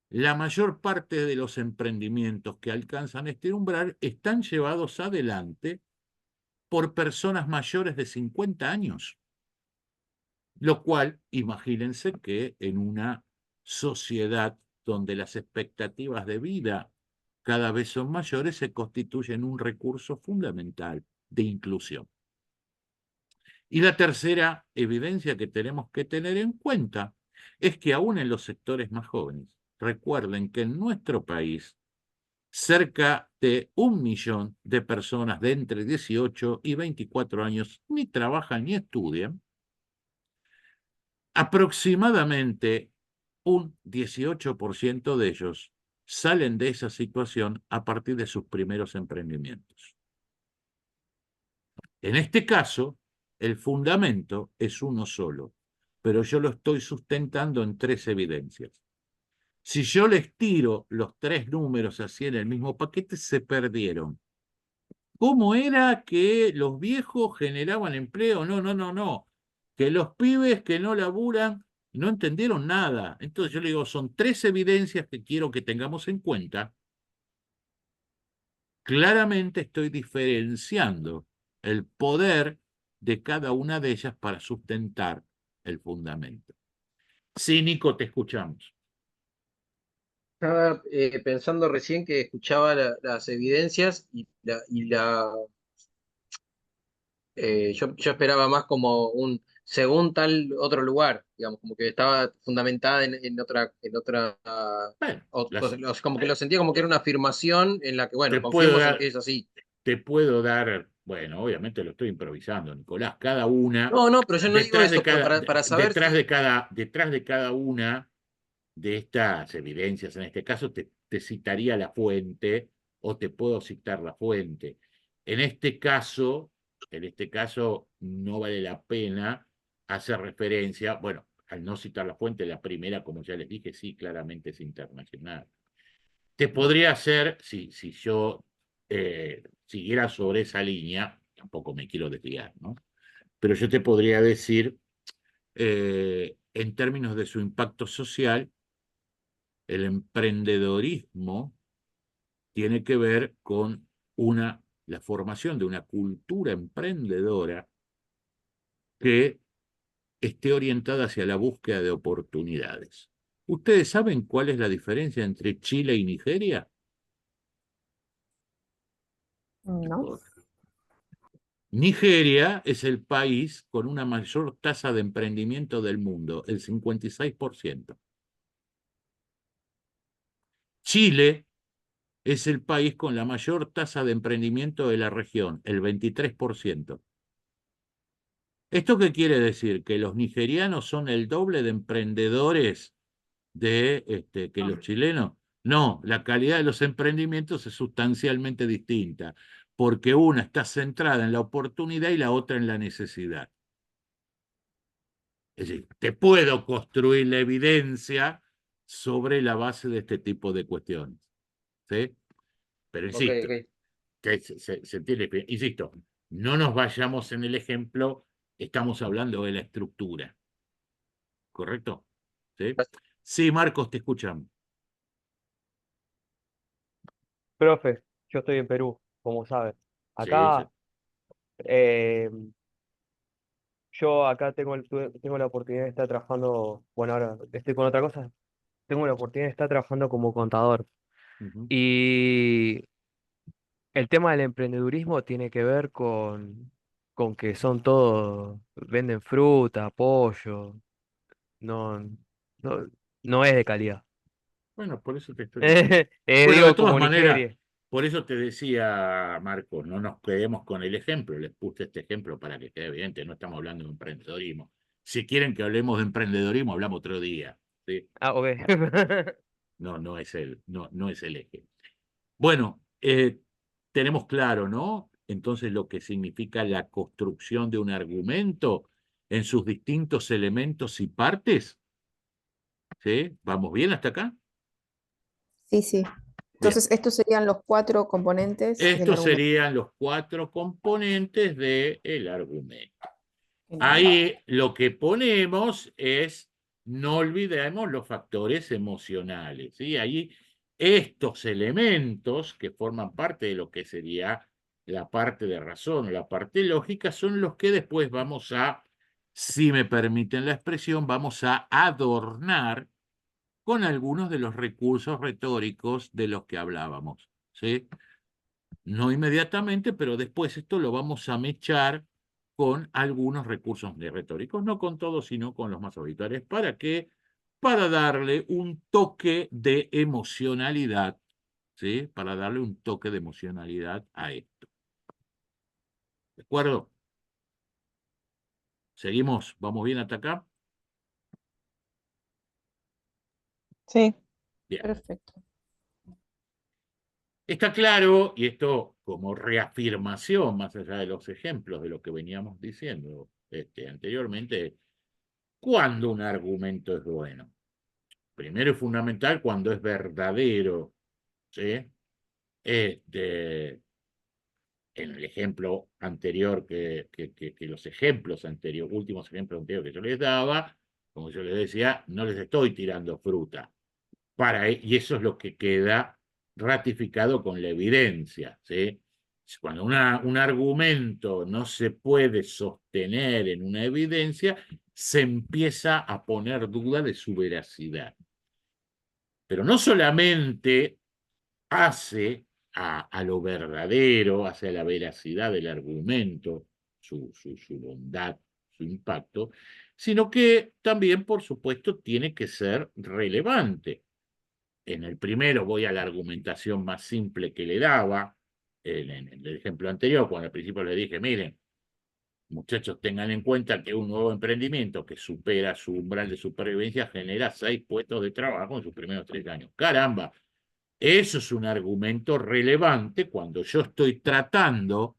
la mayor parte de los emprendimientos que alcanzan este umbral están llevados adelante por personas mayores de 50 años, lo cual, imagínense que en una sociedad donde las expectativas de vida cada vez son mayores, se constituyen un recurso fundamental de inclusión. Y la tercera evidencia que tenemos que tener en cuenta es que aún en los sectores más jóvenes, recuerden que en nuestro país cerca de 1 millón de personas de entre 18 y 24 años ni trabajan ni estudian. Aproximadamente un 18% de ellos salen de esa situación a partir de sus primeros emprendimientos. En este caso, el fundamento es uno solo, pero yo lo estoy sustentando en 3 evidencias. Si yo les tiro los 3 números así en el mismo paquete, se perdieron. ¿Cómo era que los viejos generaban empleo? No, no, no, no. Que los pibes que no laburan no entendieron nada. Entonces yo le digo, son 3 evidencias que quiero que tengamos en cuenta. Claramente estoy diferenciando el poder de cada una de ellas para sustentar el fundamento. Sí, Nico, te escuchamos. Estaba pensando recién que escuchaba las evidencias yo esperaba más como un según tal otro lugar, digamos, como que estaba fundamentada en otra, Bueno, como que lo sentía como que era una afirmación en la que, bueno, te puedo confiemos en dar, que es así. bueno, obviamente lo estoy improvisando, Nicolás, cada una, No, no, pero yo no digo detrás de eso, cada, para saber detrás si. de cada una de estas evidencias, en este caso te citaría la fuente o te puedo citar la fuente. En este caso no vale la pena hacer referencia, bueno, al no citar la fuente, la primera, como ya les dije, sí, claramente es internacional. Te podría hacer, si yo siguiera sobre esa línea, tampoco me quiero desviar, ¿no? Pero yo te podría decir, en términos de su impacto social, el emprendedorismo tiene que ver con la formación de una cultura emprendedora que esté orientada hacia la búsqueda de oportunidades. ¿Ustedes saben cuál es la diferencia entre Chile y Nigeria? ¿No? Nigeria es el país con una mayor tasa de emprendimiento del mundo, el 56%. Chile es el país con la mayor tasa de emprendimiento de la región, el 23%. ¿Esto qué quiere decir? ¿Que los nigerianos son el doble de emprendedores que los chilenos? No, la calidad de los emprendimientos es sustancialmente distinta, porque una está centrada en la oportunidad y la otra en la necesidad. Es decir, te puedo construir la evidencia sobre la base de este tipo de cuestiones. ¿Sí? Pero Ok, insisto, ok. que se entiende bien. Insisto, no nos vayamos en el ejemplo, estamos hablando de la estructura. ¿Correcto? ¿Sí? Sí, Marcos, te escuchamos. Profe, yo estoy en Perú, como sabes. Sí, sí. Acá, yo acá tengo la oportunidad de estar trabajando, bueno, ahora estoy con otra cosa, tengo la oportunidad de estar trabajando como contador. Ujú. Y el tema del emprendedurismo tiene que ver con que son todos, venden fruta, pollo, no, no, no es de calidad. Bueno, por eso te estoy diciendo. Bueno, de Digo, todas como maneras, Nigeria. por eso te decía, Marcos, no nos quedemos con el ejemplo. Les puse este ejemplo para que quede evidente, no estamos hablando de emprendedorismo. Si quieren que hablemos de emprendedorismo, hablamos otro día. ¿Sí? Ah, ok. No, no es el eje. Bueno, tenemos claro, ¿no? Entonces lo que significa la construcción de un argumento en sus distintos elementos y partes. ¿Sí? ¿Vamos bien hasta acá? Sí, sí. Bien. Entonces, estos serían los 4 componentes del Estos argumento. serían los 4 componentes del argumento. Genial. Ahí lo que ponemos es, no olvidemos los factores emocionales. ¿Sí? Ahí estos elementos que forman parte de lo que sería la parte de razón o la parte lógica son los que después vamos a, si me permiten la expresión, vamos a adornar con algunos de los recursos retóricos de los que hablábamos. ¿Sí? No inmediatamente, pero después esto lo vamos a mechar con algunos recursos retóricos, no con todos, sino con los más habituales. ¿Para qué? Para darle un toque de emocionalidad, ¿sí? Para darle un toque de emocionalidad a esto. ¿De acuerdo? ¿Seguimos? ¿Vamos bien hasta acá? Sí. Bien. Perfecto. Está claro, y esto como reafirmación, más allá de los ejemplos de lo que veníamos diciendo anteriormente, ¿cuándo un argumento es bueno? Primero es fundamental cuando es verdadero, ¿sí? En el ejemplo anterior, que los ejemplos anteriores, últimos ejemplos anteriores que yo les daba, como yo les decía, no les estoy tirando fruta. Y eso es lo que queda ratificado con la evidencia, ¿sí? Cuando un argumento no se puede sostener en una evidencia, se empieza a poner duda de su veracidad. Pero no solamente hace a lo verdadero, hace a la veracidad del argumento, su bondad, su impacto, sino que también, por supuesto, tiene que ser relevante. En el primero voy a la argumentación más simple que le daba, en el ejemplo anterior, cuando al principio le dije, miren, muchachos, tengan en cuenta que un nuevo emprendimiento que supera su umbral de supervivencia genera 6 puestos de trabajo en sus primeros 3 años. Caramba, eso es un argumento relevante cuando yo estoy tratando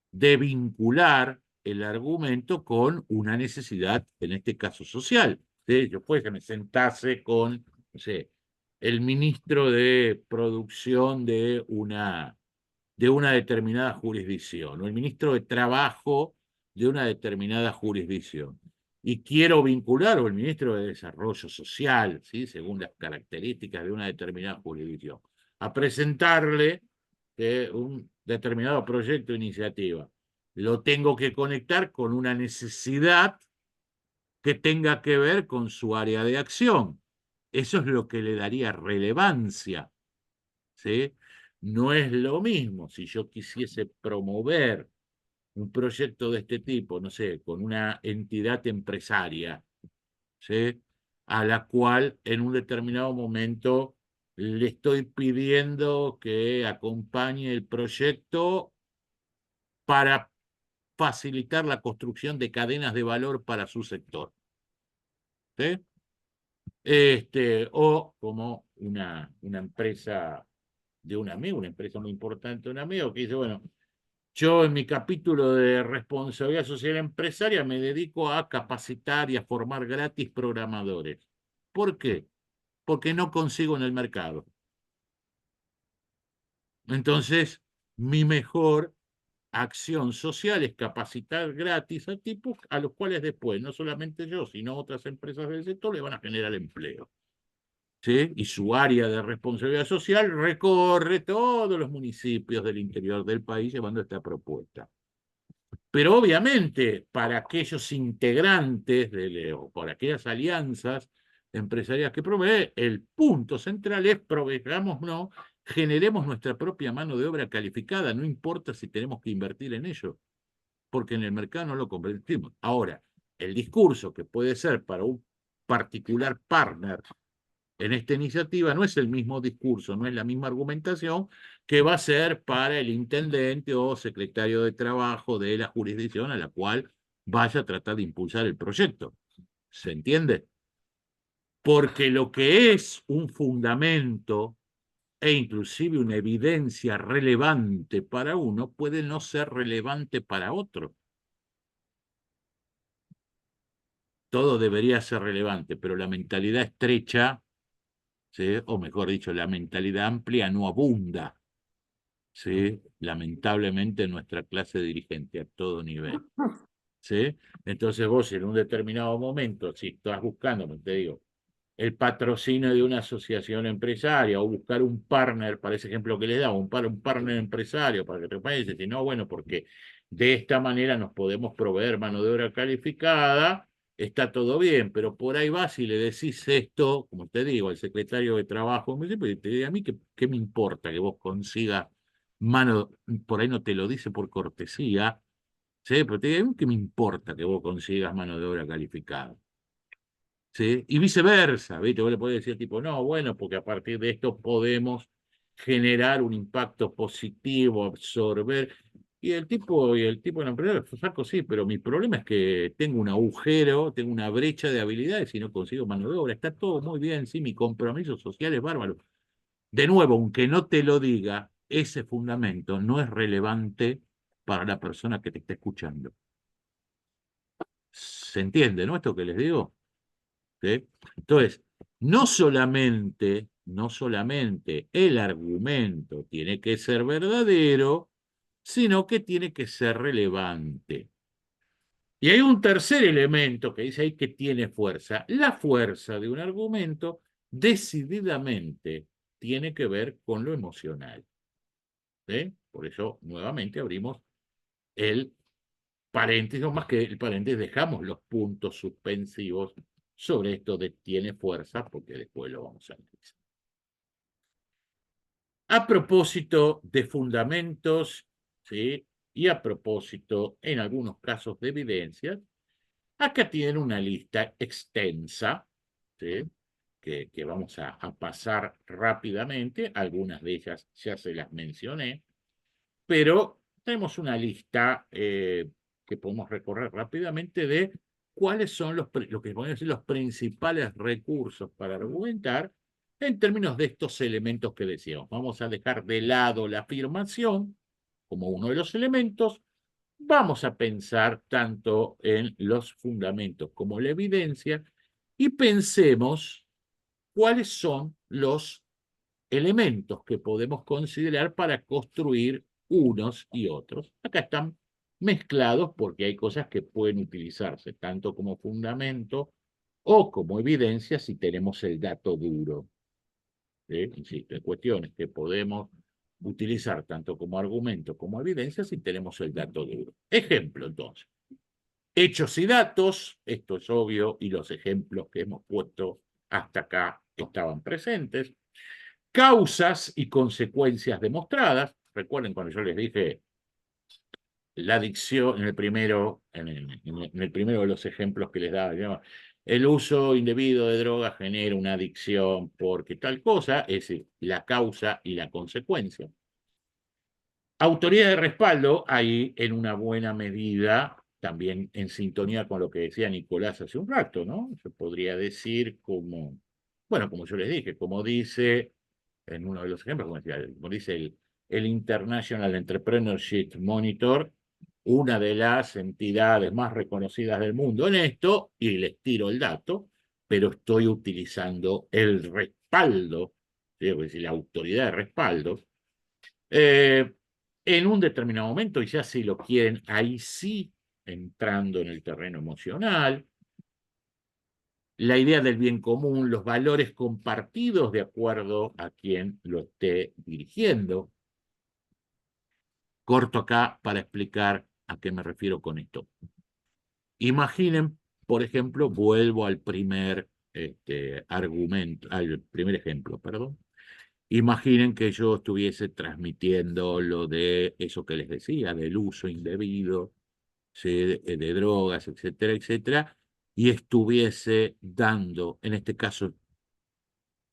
de vincular el argumento con una necesidad, en este caso social. ¿Sí? Yo puedo que me sentase con, no sé, el ministro de producción de una determinada jurisdicción o el ministro de trabajo de una determinada jurisdicción. Y quiero vincular, o el ministro de Desarrollo Social, ¿sí? Según las características de una determinada jurisdicción, a presentarle un determinado proyecto o iniciativa. Lo tengo que conectar con una necesidad que tenga que ver con su área de acción. Eso es lo que le daría relevancia, ¿sí? No es lo mismo si yo quisiese promover un proyecto de este tipo, no sé, con una entidad empresaria, ¿sí? A la cual en un determinado momento le estoy pidiendo que acompañe el proyecto para facilitar la construcción de cadenas de valor para su sector. ¿Sí? O como una empresa de un amigo, una empresa muy importante de un amigo, que dice, bueno, yo en mi capítulo de responsabilidad social empresaria me dedico a capacitar y a formar gratis programadores. ¿Por qué? Porque no consigo en el mercado. Entonces, mi mejor acción social es capacitar gratis a tipos a los cuales después, no solamente yo, sino otras empresas del sector, le van a generar empleo. ¿Sí? Y su área de responsabilidad social recorre todos los municipios del interior del país llevando esta propuesta. Pero obviamente, para aquellos integrantes o por aquellas alianzas empresariales que provee, el punto central es no, generemos nuestra propia mano de obra calificada, no importa si tenemos que invertir en ello, porque en el mercado no lo convertimos. Ahora, el discurso que puede ser para un particular partner en esta iniciativa no es el mismo discurso, no es la misma argumentación que va a ser para el intendente o secretario de trabajo de la jurisdicción a la cual vaya a tratar de impulsar el proyecto. ¿Se entiende? Porque lo que es un fundamento e inclusive una evidencia relevante para uno puede no ser relevante para otro. Todo debería ser relevante, pero la mentalidad estrecha, ¿sí? O mejor dicho, la mentalidad amplia no abunda, ¿sí? Lamentablemente en nuestra clase dirigente a todo nivel. ¿Sí? Entonces vos en un determinado momento, si estás buscando, como te digo, el patrocinio de una asociación empresaria o buscar un partner, para ese ejemplo que les da, un partner empresario para que te pagues, si no, bueno, porque de esta manera nos podemos proveer mano de obra calificada, está todo bien, pero por ahí vas y le decís esto, como te digo, al secretario de Trabajo, me dice, te digo, a mí qué me importa que vos consigas mano, por ahí no te lo dice por cortesía, ¿sí? Pero te digo, a mí qué me importa que vos consigas mano de obra calificada. ¿Sí? Y viceversa, ¿viste? Vos le podés decir tipo, no, bueno, porque a partir de esto podemos generar un impacto positivo, absorber. Y el tipo de la empresa, saco sí, pero mi problema es que tengo un agujero, tengo una brecha de habilidades y no consigo mano de obra. Está todo muy bien, sí, mi compromiso social es bárbaro. De nuevo, aunque no te lo diga, ese fundamento no es relevante para la persona que te está escuchando. ¿Se entiende, no? Esto que les digo. ¿Sí? Entonces, no solamente el argumento tiene que ser verdadero, sino que tiene que ser relevante. Y hay un tercer elemento que dice ahí que tiene fuerza. La fuerza de un argumento decididamente tiene que ver con lo emocional. ¿Sí? Por eso, nuevamente, abrimos el paréntesis, o más que el paréntesis, dejamos los puntos suspensivos sobre esto de tiene fuerza, porque después lo vamos a analizar. A propósito de fundamentos, ¿sí? Y a propósito, en algunos casos, de evidencias, acá tienen una lista extensa, ¿sí? Que vamos a pasar rápidamente. Algunas de ellas ya se las mencioné, pero tenemos una lista que podemos recorrer rápidamente de cuáles son lo que podemos decir los principales recursos para argumentar en términos de estos elementos que decíamos. Vamos a dejar de lado la afirmación como uno de los elementos. Vamos a pensar tanto en los fundamentos como la evidencia y pensemos cuáles son los elementos que podemos considerar para construir unos y otros. Acá están mezclados porque hay cosas que pueden utilizarse tanto como fundamento o como evidencia si tenemos el dato duro. Insisto, hay cuestiones que podemos utilizar tanto como argumento como evidencia si tenemos el dato duro. Ejemplo, entonces. Hechos y datos, esto es obvio, y los ejemplos que hemos puesto hasta acá estaban presentes. Causas y consecuencias demostradas. Recuerden cuando yo les dije la dicción en el primero, en el primero de los ejemplos que les daba, el uso indebido de drogas genera una adicción porque tal cosa, es decir, la causa y la consecuencia. Autoridad de respaldo, ahí en una buena medida, también en sintonía con lo que decía Nicolás hace un rato, ¿no? Se podría decir como, bueno, como yo les dije, como dice en uno de los ejemplos, como dice el International Entrepreneurship Monitor, una de las entidades más reconocidas del mundo en esto, y les tiro el dato, pero estoy utilizando el respaldo, es decir, la autoridad de respaldo, eh, en un determinado momento, y ya si lo quieren, ahí sí entrando en el terreno emocional, la idea del bien común, los valores compartidos de acuerdo a quien lo esté dirigiendo. Corto acá para explicar a qué me refiero con esto. Imaginen, por ejemplo, vuelvo al primer argumento, al primer ejemplo, perdón. Imaginen que yo estuviese transmitiendo lo de eso que les decía, del uso indebido, ¿sí? de drogas, etcétera, etcétera, y estuviese dando, en este caso,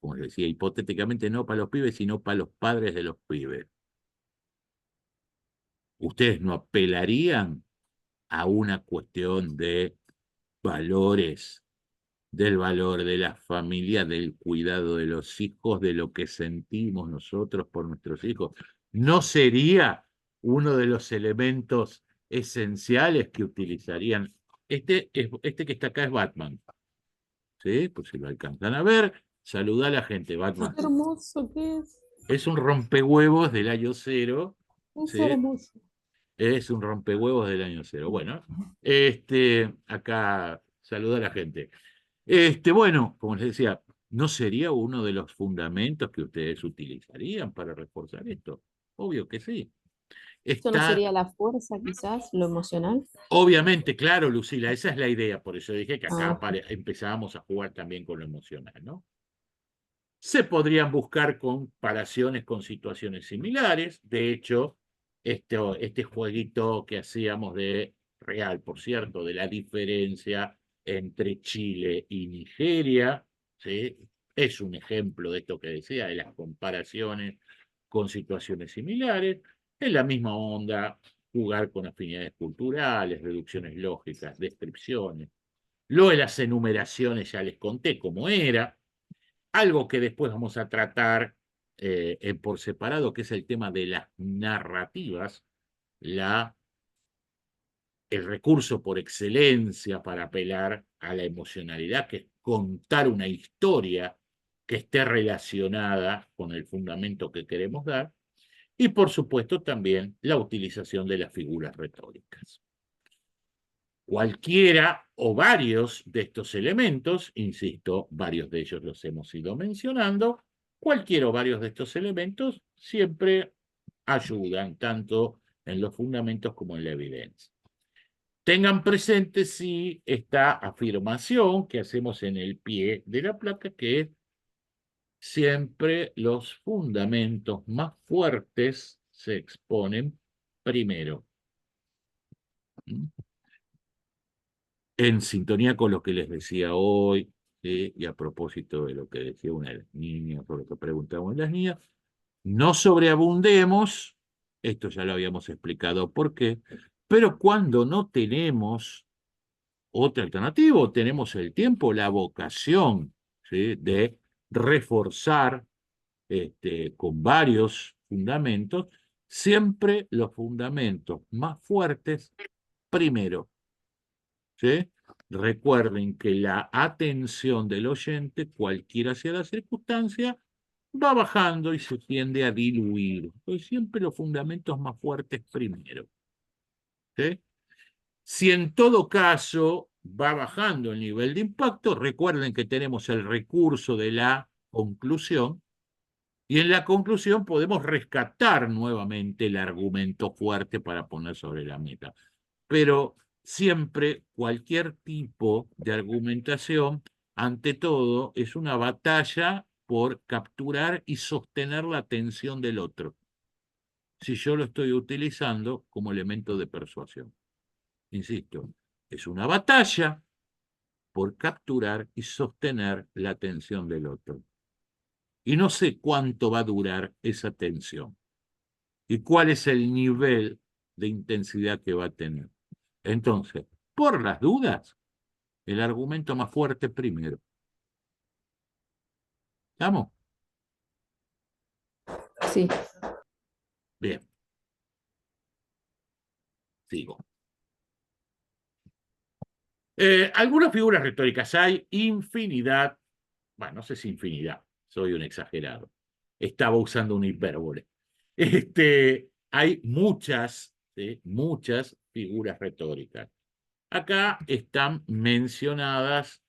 como les decía, hipotéticamente no para los pibes, sino para los padres de los pibes. ¿Ustedes no apelarían a una cuestión de valores, del valor de la familia, del cuidado de los hijos, de lo que sentimos nosotros por nuestros hijos? ¿No sería uno de los elementos esenciales que utilizarían? Este que está acá es Batman, ¿sí? Pues si lo alcanzan a ver, saluda a la gente, Batman. Qué hermoso que es. Es un rompehuevos del año cero, Es ¿sí? hermoso. Es un rompehuevos del año cero. Bueno, acá saluda a la gente. Bueno, como les decía, ¿no sería uno de los fundamentos que ustedes utilizarían para reforzar esto? Obvio que sí. ¿Eso no Está, sería la fuerza, quizás, lo emocional? obviamente, claro, Lucila, esa es la idea, por eso dije que acá Ah, empezábamos a jugar también con lo emocional, ¿no? Se podrían buscar comparaciones con situaciones similares. De hecho, este jueguito que hacíamos de real, por cierto, de la diferencia entre Chile y Nigeria, ¿sí? Es un ejemplo de esto que decía, de las comparaciones con situaciones similares. En la misma onda, jugar con afinidades culturales, reducciones lógicas, descripciones. Lo de las enumeraciones ya les conté cómo era. Algo que después vamos a tratar por separado, que es el tema de las narrativas, el recurso por excelencia para apelar a la emocionalidad, que es contar una historia que esté relacionada con el fundamento que queremos dar, y por supuesto también la utilización de las figuras retóricas. Cualquiera o varios de estos elementos, insisto, varios de ellos los hemos ido mencionando, cualquiera o varios de estos elementos siempre ayudan tanto en los fundamentos como en la evidencia. Tengan presente si esta afirmación que hacemos en el pie de la placa, que es siempre los fundamentos más fuertes se exponen primero. En sintonía con lo que les decía hoy, ¿sí? Y a propósito de lo que decía una de las niñas, por lo que preguntamos las niñas, no sobreabundemos, esto ya lo habíamos explicado por qué, pero cuando no tenemos otra alternativa, tenemos el tiempo, la vocación, ¿sí? De reforzar con varios fundamentos, siempre los fundamentos más fuertes primero. ¿Sí? Recuerden que la atención del oyente, cualquiera sea la circunstancia, va bajando y se tiende a diluir. Pues siempre los fundamentos más fuertes primero. ¿Sí? Si en todo caso va bajando el nivel de impacto, recuerden que tenemos el recurso de la conclusión y en la conclusión podemos rescatar nuevamente el argumento fuerte para poner sobre la mesa. Pero siempre cualquier tipo de argumentación, ante todo, es una batalla por capturar y sostener la atención del otro, si yo lo estoy utilizando como elemento de persuasión. Insisto, es una batalla por capturar y sostener la atención del otro. Y no sé cuánto va a durar esa tensión y cuál es el nivel de intensidad que va a tener. Entonces, por las dudas, el argumento más fuerte primero. ¿Estamos? Sí, Bien. Sigo. Algunas figuras retóricas hay, infinidad. Bueno, no sé si infinidad, soy un exagerado. Estaba usando una hipérbole. Hay muchas, ¿sí? Muchas figuras retóricas. Acá están mencionadas,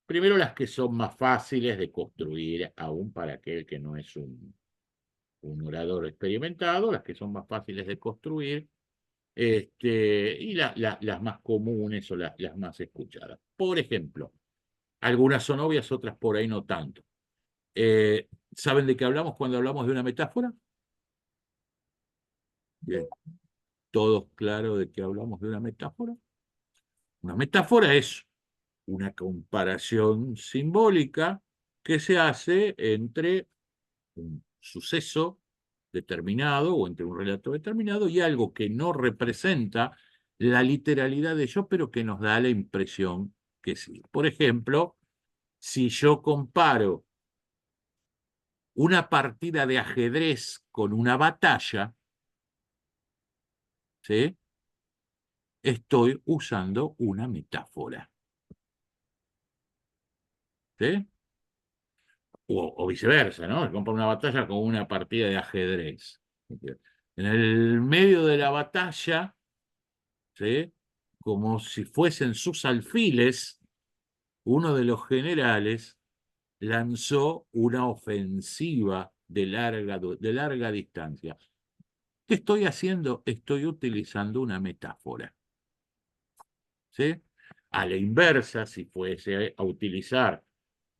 primero las que son más fáciles de construir, aún para aquel que no es un orador experimentado, las que son más fáciles de construir, y las más comunes o las más escuchadas. Por ejemplo, algunas son obvias, otras por ahí no tanto. ¿Saben de qué hablamos cuando hablamos de una metáfora? Bien. ¿Todos claros de qué hablamos de una metáfora? Una metáfora es una comparación simbólica que se hace entre un suceso determinado o entre un relato determinado y algo que no representa la literalidad de ello, pero que nos da la impresión que sí. Por ejemplo, si yo comparo una partida de ajedrez con una batalla, ¿sí? Estoy usando una metáfora. ¿Sí? O viceversa, ¿no? Compara una batalla con una partida de ajedrez. En el medio de la batalla, ¿sí? Como si fuesen sus alfiles, uno de los generales lanzó una ofensiva de larga distancia. ¿Qué estoy haciendo? Estoy utilizando una metáfora. ¿Sí? A la inversa, si fuese a utilizar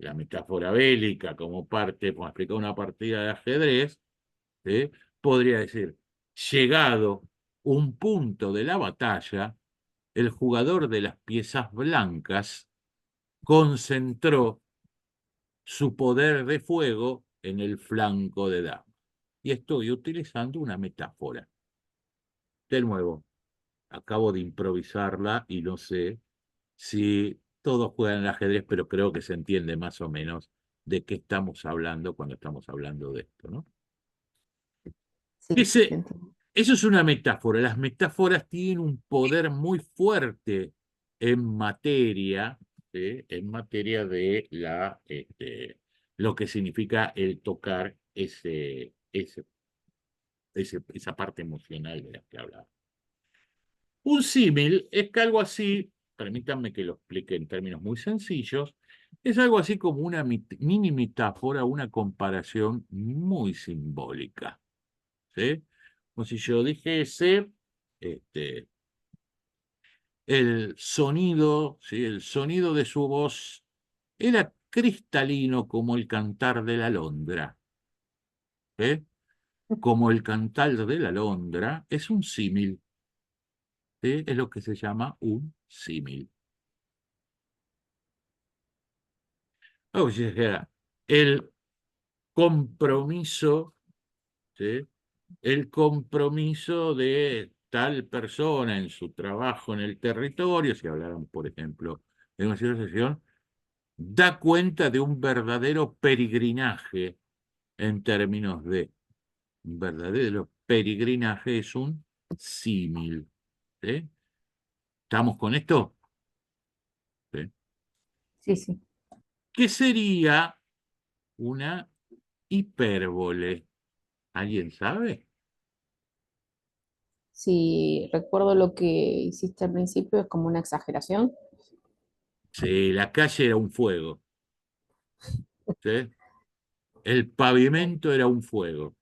la metáfora bélica como parte, como explicar una partida de ajedrez, ¿sí? Podría decir, llegado un punto de la batalla, el jugador de las piezas blancas concentró su poder de fuego en el flanco de dama. Y estoy utilizando una metáfora. De nuevo, acabo de improvisarla y no sé si todos juegan al ajedrez, pero creo que se entiende más o menos de qué estamos hablando cuando estamos hablando de esto, ¿no? sí, te Ese, entiendo. eso es una metáfora. Las metáforas tienen un poder muy fuerte en materia, ¿sí? En materia de lo que significa el tocar esa parte emocional de la que hablaba. Un símil es que algo así, permítanme que lo explique en términos muy sencillos, es algo así como una mini metáfora, una comparación muy simbólica. ¿Sí? Como si yo dijese, el sonido, ¿sí? El sonido de su voz era cristalino como el cantar de la alondra. ¿Sí? Como el cantar de la alondra es un símil. ¿Sí? Es lo que se llama un símil. O si dijera, el compromiso, ¿sí? El compromiso de tal persona en su trabajo en el territorio, si hablaran, por ejemplo, de una situación, da cuenta de un verdadero peregrinaje en términos de un verdadero peregrinaje es un símil. ¿Sí? ¿Estamos con esto? ¿Sí? Sí, sí. ¿Qué sería una hipérbole? ¿Alguien sabe? Si recuerdo lo que hiciste al principio, es como una exageración. Sí, la calle era un fuego. ¿Sí? El pavimento era un fuego.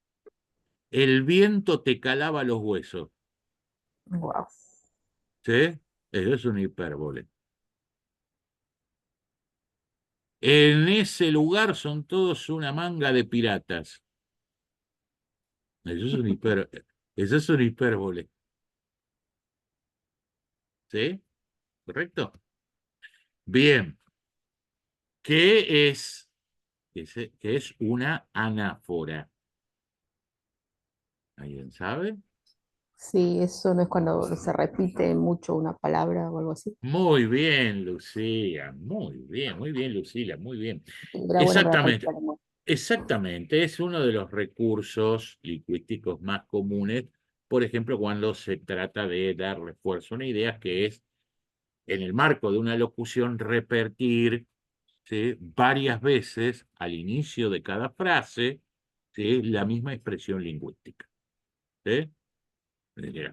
El viento te calaba los huesos. Wow. ¿Sí? Eso es una hipérbole. En ese lugar son todos una manga de piratas. Eso es una eso es una hipérbole. ¿Sí? ¿Correcto? Bien. ¿Qué es, qué es una anáfora? ¿Alguien sabe? Sí, eso no es cuando se repite mucho una palabra o algo así. Muy bien, Lucía. Muy bien, Lucila, muy bien. Era bueno para Exactamente. practicar lenguaje. Exactamente, es uno de los recursos lingüísticos más comunes, por ejemplo, cuando se trata de dar refuerzo a una idea, que es, en el marco de una locución, repetir, ¿sí?, varias veces al inicio de cada frase, ¿sí?, la misma expresión lingüística. ¿Sí? Mira,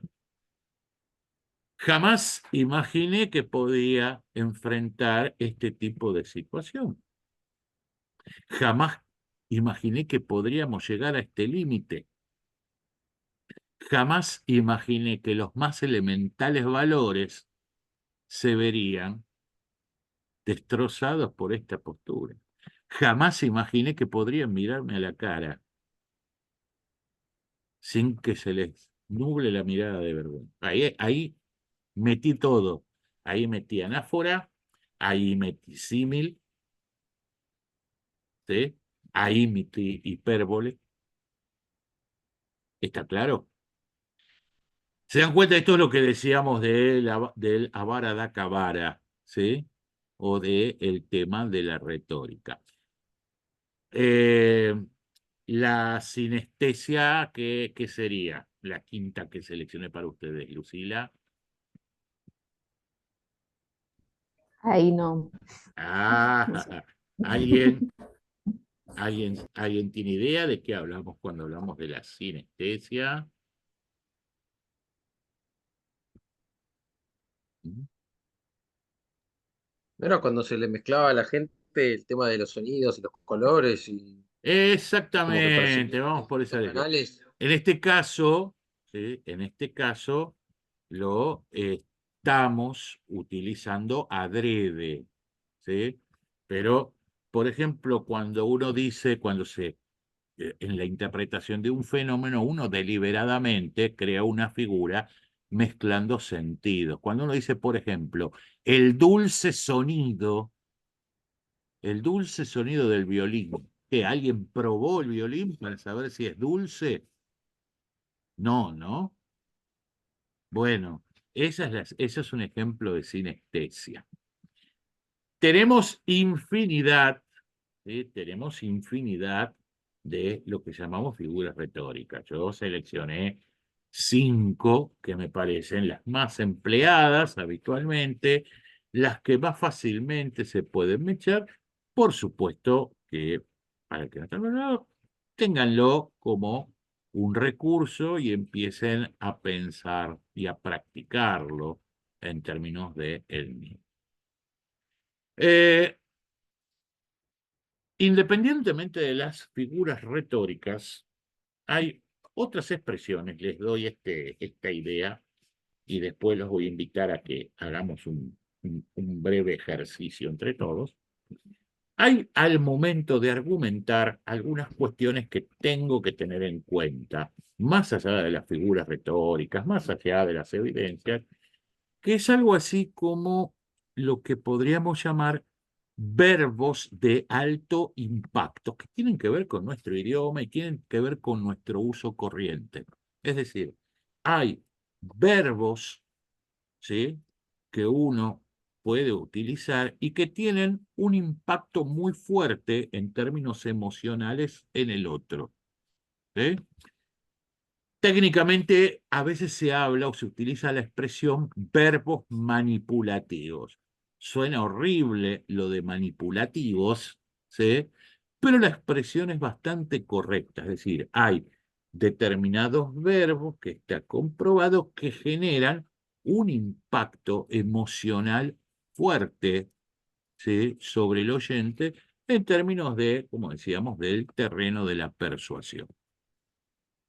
jamás imaginé que podía enfrentar este tipo de situación. Jamás imaginé que podríamos llegar a este límite. Jamás imaginé que los más elementales valores se verían destrozados por esta postura. Jamás imaginé que podrían mirarme a la cara sin que se les nuble la mirada de vergüenza. Ahí metí todo. Ahí metí anáfora, ahí metí símil, ¿sí? Ahí metí hipérbole. ¿Está claro? ¿Se dan cuenta? Esto es lo que decíamos del Avara da Cavara, ¿sí? O del tema de la retórica. Eh, la sinestesia, ¿qué sería? La quinta que seleccioné para ustedes, Lucila. Ahí no, no sé. Ah, ¿alguien, alguien tiene idea de qué hablamos cuando hablamos de la sinestesia? ¿Mm? ¿No era cuando se le mezclaba a la gente el tema de los sonidos y los colores y como que Exactamente, percibían vamos por esa distintos dirección. canales? En este caso, ¿sí?, en este caso lo estamos utilizando adrede, ¿sí? Pero, por ejemplo, cuando uno dice, en la interpretación de un fenómeno, uno deliberadamente crea una figura mezclando sentidos. Cuando uno dice, por ejemplo, el dulce sonido, el dulce sonido del violín, ¿que alguien probó el violín para saber si es dulce? No, ¿no? Bueno, ese es un ejemplo de sinestesia. Tenemos infinidad, ¿sí?, tenemos infinidad de lo que llamamos figuras retóricas. Yo seleccioné 5 que me parecen las más empleadas habitualmente, las que más fácilmente se pueden mechar. Por supuesto que, para el que no están preparados, ténganlo como un recurso y empiecen a pensar y a practicarlo en términos de el mismo. Independientemente de las figuras retóricas, hay otras expresiones. Les doy esta idea y después los voy a invitar a que hagamos un breve ejercicio entre todos. Hay, al momento de argumentar, algunas cuestiones que tengo que tener en cuenta, más allá de las figuras retóricas, más allá de las evidencias, que es algo así como lo que podríamos llamar verbos de alto impacto, que tienen que ver con nuestro idioma y tienen que ver con nuestro uso corriente. Es decir, hay verbos, ¿sí?, que uno puede utilizar y que tienen un impacto muy fuerte en términos emocionales en el otro. ¿Sí? Técnicamente, a veces se habla o se utiliza la expresión verbos manipulativos. Suena horrible lo de manipulativos, ¿sí?, pero la expresión es bastante correcta. Es decir, hay determinados verbos que está comprobado que generan un impacto emocional fuerte, ¿sí?, sobre el oyente en términos de, como decíamos, del terreno de la persuasión.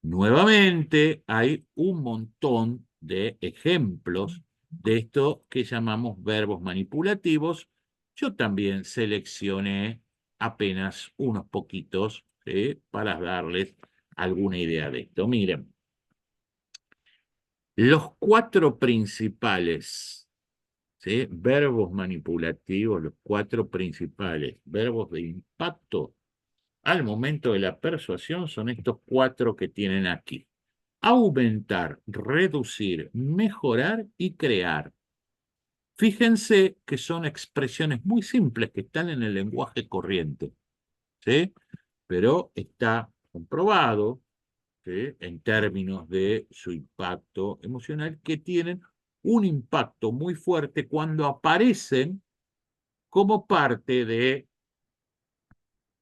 Nuevamente, hay un montón de ejemplos de esto que llamamos verbos manipulativos. Yo también seleccioné apenas unos poquitos, ¿sí?, para darles alguna idea de esto. Miren, los 4 principales, ¿sí? Verbos manipulativos, los 4 principales verbos de impacto al momento de la persuasión son estos 4 que tienen aquí. Aumentar, reducir, mejorar y crear. Fíjense que son expresiones muy simples que están en el lenguaje corriente, ¿sí? Pero está comprobado, ¿sí?, en términos de su impacto emocional, que tienen un impacto muy fuerte cuando aparecen como parte de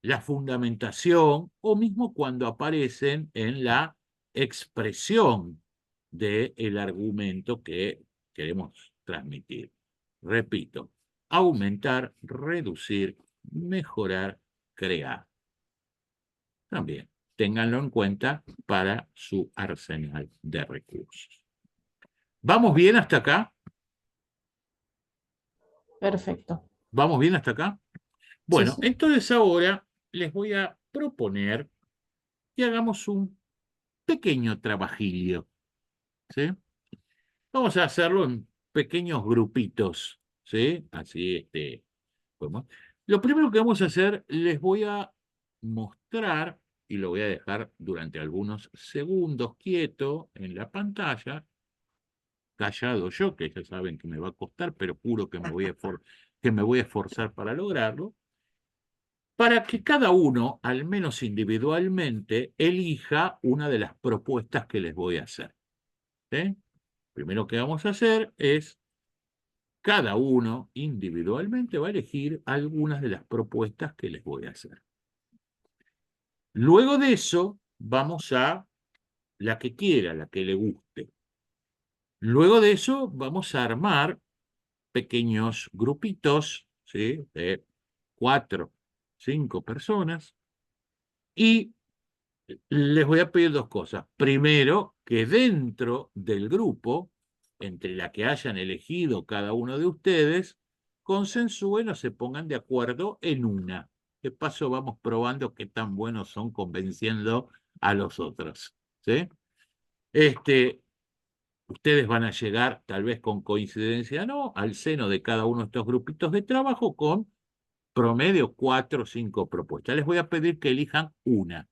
la fundamentación o mismo cuando aparecen en la expresión del argumento que queremos transmitir. Repito, aumentar, reducir, mejorar, crear. También ténganlo en cuenta para su arsenal de recursos. ¿Vamos bien hasta acá? Perfecto. ¿Vamos bien hasta acá? Sí, Bueno, sí. entonces ahora les voy a proponer que hagamos un pequeño trabajillo, ¿sí? Vamos a hacerlo en pequeños grupitos, ¿sí? Así, podemos. Lo primero que vamos a hacer, les voy a mostrar, y lo voy a dejar durante algunos segundos quieto en la pantalla, callado yo, que ya saben que me va a costar, pero juro que me voy a esforzar para lograrlo, para que cada uno, al menos individualmente, elija una de las propuestas que les voy a hacer, ¿sí? Primero que vamos a hacer es, cada uno individualmente va a elegir algunas de las propuestas que les voy a hacer. Luego de eso, vamos a la que quiera, la que le guste. Luego de eso, vamos a armar pequeños grupitos, ¿sí?, de 4, 5 personas, y les voy a pedir 2 cosas. Primero, que dentro del grupo, entre la que hayan elegido cada uno de ustedes, consensúen o se pongan de acuerdo en una. De paso vamos probando qué tan buenos son convenciendo a los otros, ¿sí? Ustedes van a llegar, tal vez con coincidencia, ¿no?, al seno de cada uno de estos grupitos de trabajo con promedio 4 o 5 propuestas. Les voy a pedir que elijan una,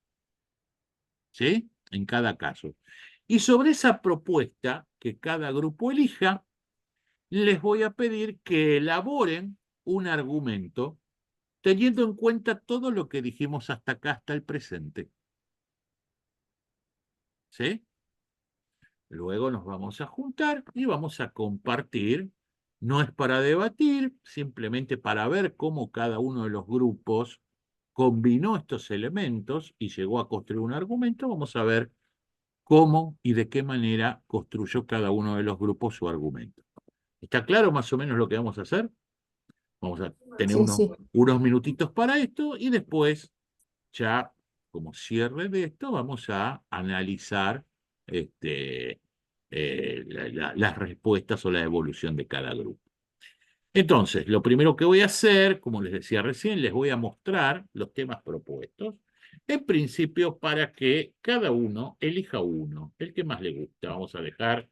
¿sí?, en cada caso. Y sobre esa propuesta que cada grupo elija, les voy a pedir que elaboren un argumento teniendo en cuenta todo lo que dijimos hasta acá, hasta el presente, ¿sí? Luego nos vamos a juntar y vamos a compartir. No es para debatir, simplemente para ver cómo cada uno de los grupos combinó estos elementos y llegó a construir un argumento. Vamos a ver cómo y de qué manera construyó cada uno de los grupos su argumento. ¿Está claro más o menos lo que vamos a hacer? Vamos a tener Sí, sí. unos minutitos para esto y después, ya como cierre de esto, vamos a analizar las respuestas o la evolución de cada grupo. Entonces, lo primero que voy a hacer, como les decía recién, les voy a mostrar los temas propuestos, en principio para que cada uno elija uno, el que más le gusta. Vamos a dejar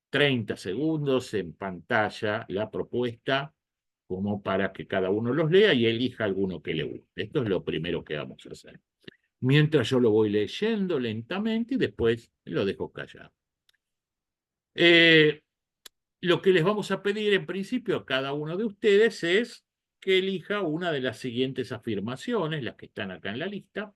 30 segundos en pantalla la propuesta, como para que cada uno los lea y elija alguno que le guste. Esto es lo primero que vamos a hacer. Mientras yo lo voy leyendo lentamente y después lo dejo callado. Lo que les vamos a pedir en principio a cada uno de ustedes es que elija una de las siguientes afirmaciones, las que están acá en la lista,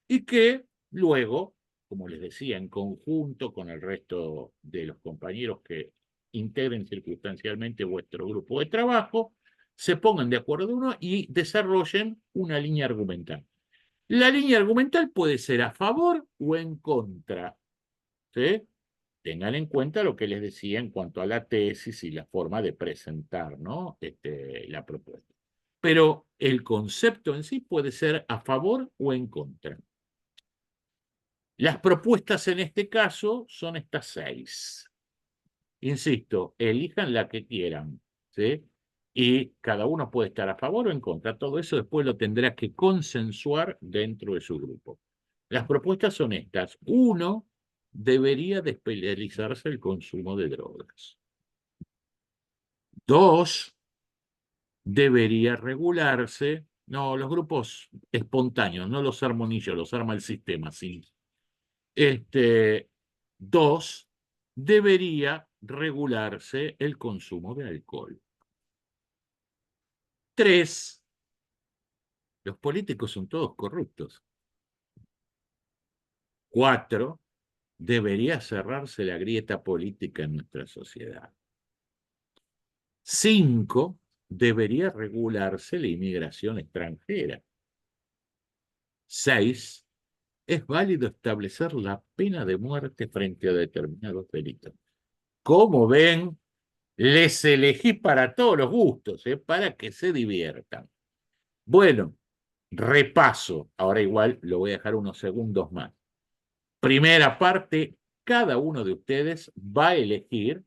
y que luego, como les decía, en conjunto con el resto de los compañeros que integren circunstancialmente vuestro grupo de trabajo, se pongan de acuerdo uno y desarrollen una línea argumental. La línea argumental puede ser a favor o en contra, ¿sí? Tengan en cuenta lo que les decía en cuanto a la tesis y la forma de presentar, ¿no?, la propuesta. Pero el concepto en sí puede ser a favor o en contra. Las propuestas en este caso son estas 6. Insisto, elijan la que quieran, ¿sí? Y cada uno puede estar a favor o en contra. Todo eso después lo tendrá que consensuar dentro de su grupo. Las propuestas son estas. 1, debería despenalizarse el consumo de drogas. 2 debería regularse. No, los grupos espontáneos, no los armo ni yo, los arma el sistema, sí. 2, debería regularse el consumo de alcohol. 3, los políticos son todos corruptos. 4, debería cerrarse la grieta política en nuestra sociedad. 5, debería regularse la inmigración extranjera. 6, es válido establecer la pena de muerte frente a determinados delitos. Como ven, les elegí para todos los gustos, para que se diviertan. Bueno, repaso. Ahora igual lo voy a dejar unos segundos más. Primera parte, cada uno de ustedes va a elegir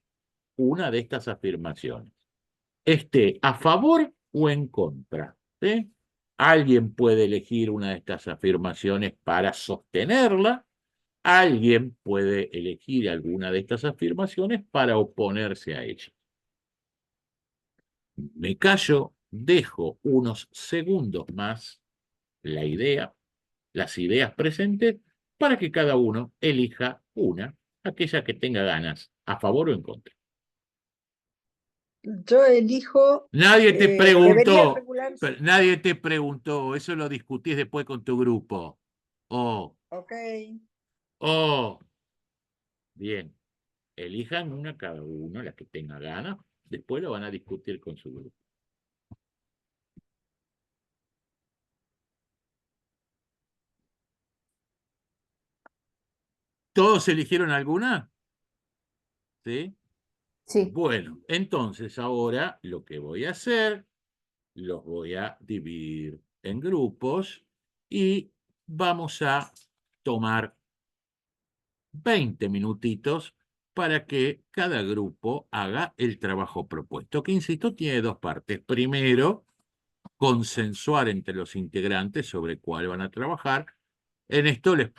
una de estas afirmaciones. Esté a favor o en contra. ¿Sí? Alguien puede elegir una de estas afirmaciones para sostenerla. Alguien puede elegir alguna de estas afirmaciones para oponerse a ella. Me callo, dejo unos segundos más la idea, las ideas presentes, para que cada uno elija una, aquella que tenga ganas, a favor o en contra. Yo elijo, Nadie te debería preguntó, regularse. nadie te preguntó, eso lo discutís después con tu grupo. Oh, Ok. oh, bien, elijan una cada uno, la que tenga ganas, después lo van a discutir con su grupo. ¿Todos eligieron alguna? ¿Sí? Sí, Bueno, entonces ahora lo que voy a hacer, los voy a dividir en grupos y vamos a tomar 20 minutitos para que cada grupo haga el trabajo propuesto, que insisto, tiene dos partes. Primero, consensuar entre los integrantes sobre cuál van a trabajar. En esto les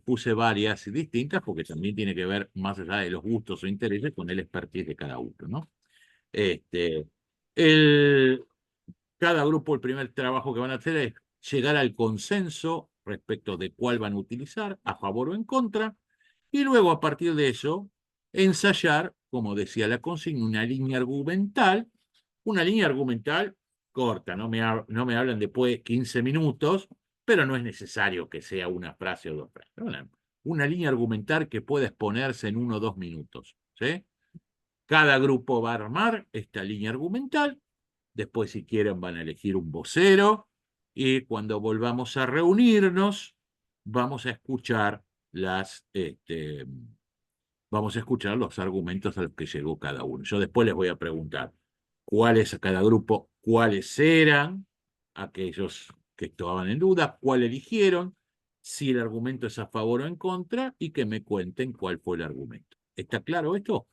puse varias distintas porque también tiene que ver, más allá de los gustos o intereses, con el expertise de cada uno, ¿no? Este, el, cada grupo, el primer trabajo que van a hacer es llegar al consenso respecto de cuál van a utilizar, a favor o en contra, y luego a partir de eso, ensayar, como decía la consigna, una línea argumental corta, no me hablan después de 15 minutos, pero no es necesario que sea una frase o dos frases. Una línea argumental que pueda exponerse en 1 o 2 minutos. ¿Sí? Cada grupo va a armar esta línea argumental. Después, si quieren, van a elegir un vocero. Y cuando volvamos a reunirnos, vamos a escuchar vamos a escuchar los argumentos a los que llegó cada uno. Yo después les voy a preguntar cuáles a cada grupo, cuáles eran aquellos que estaban en duda, cuál eligieron, si el argumento es a favor o en contra, y que me cuenten cuál fue el argumento. ¿Está claro esto?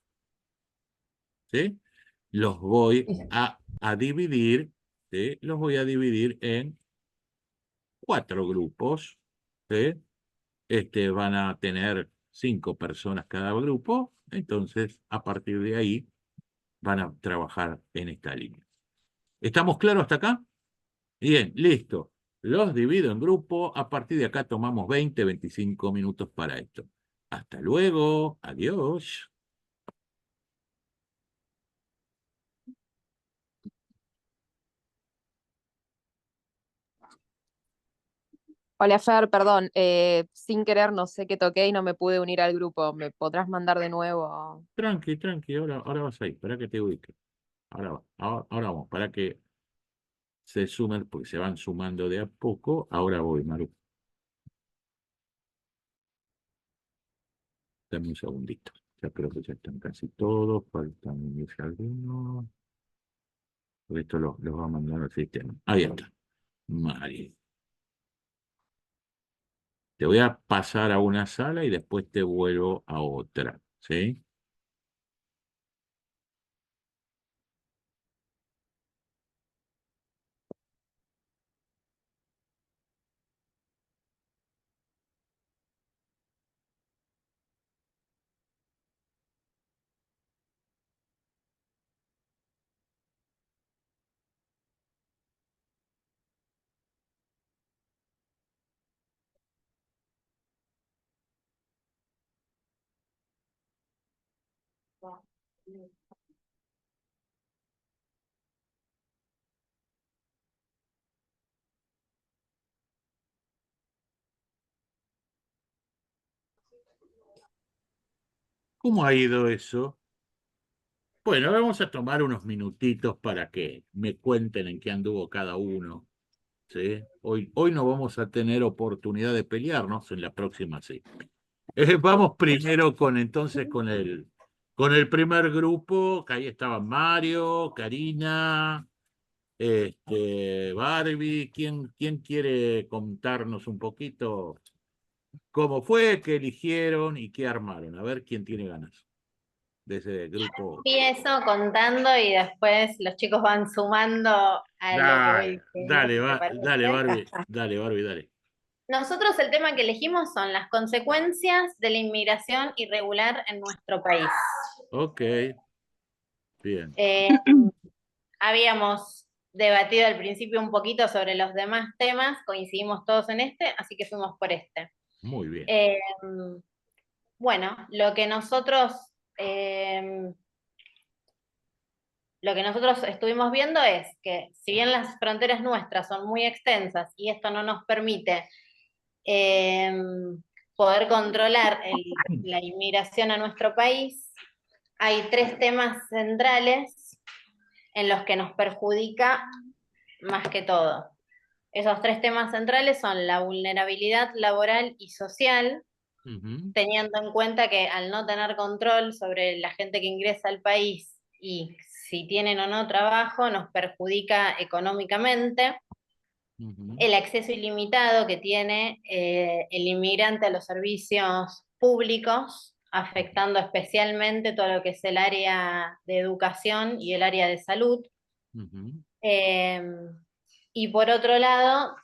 ¿Sí? Los voy sí. a dividir, ¿sí? Los voy a dividir en 4 grupos, ¿sí? Van a tener 5 personas cada grupo, entonces a partir de ahí van a trabajar en esta línea. ¿Estamos claros hasta acá? Bien, listo. Los divido en grupo, a partir de acá tomamos 20, 25 minutos para esto. Hasta luego, adiós. Hola Fer, perdón, sin querer no sé qué toqué y no me pude unir al grupo. ¿Me podrás mandar de nuevo? Tranqui, tranqui, ahora vas ahí, para que te ubique. Ahora vamos, para que se sumen, porque se van sumando de a poco. Ahora voy, Maru. Dame un segundito. Ya creo que ya están casi todos. Faltan unirse algunos. Porque esto los va a mandar al sistema. Ahí está. Mari. Te voy a pasar a una sala y después te vuelvo a otra. ¿Sí? ¿Cómo ha ido eso? Bueno, vamos a tomar unos minutitos para que me cuenten en qué anduvo cada uno. ¿Sí? Hoy no vamos a tener oportunidad de pelearnos, en la próxima sí. Vamos primero con el primer grupo, que ahí estaban Mario, Karina, Barbie. ¿Quién quiere contarnos un poquito cómo fue, qué eligieron y qué armaron? A ver quién tiene ganas de ese grupo. Empiezo contando y después los chicos van sumando a lo que voy diciendo, si te Dale, parece. Barbie, dale. Nosotros el tema que elegimos son las consecuencias de la inmigración irregular en nuestro país. Ok, bien. Habíamos debatido al principio un poquito sobre los demás temas, coincidimos todos en este, así que fuimos por este. Muy bien. Bueno, lo que nosotros estuvimos viendo es que si bien las fronteras nuestras son muy extensas y esto no nos permite poder controlar la inmigración a nuestro país, hay tres temas centrales en los que nos perjudica más que todo. Esos tres temas centrales son la vulnerabilidad laboral y social, teniendo en cuenta que al no tener control sobre la gente que ingresa al país y si tienen o no trabajo, nos perjudica económicamente. El acceso ilimitado que tiene el inmigrante a los servicios públicos, afectando especialmente todo lo que es el área de educación y el área de salud. Y por otro lado,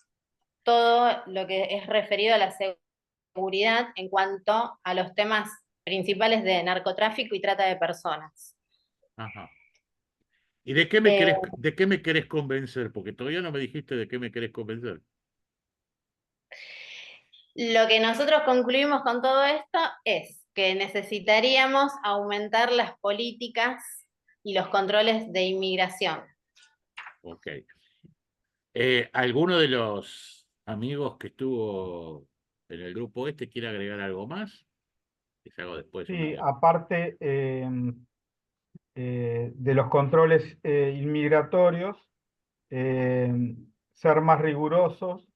todo lo que es referido a la seguridad en cuanto a los temas principales de narcotráfico y trata de personas. Ajá. ¿Y de qué me querés convencer? Porque todavía no me dijiste de qué me querés convencer. Lo que nosotros concluimos con todo esto es que necesitaríamos aumentar las políticas y los controles de inmigración. Ok. ¿Alguno de los amigos que estuvo en el grupo este quiere agregar algo más? Les hago después Sí, una... aparte de los controles inmigratorios, ser más rigurosos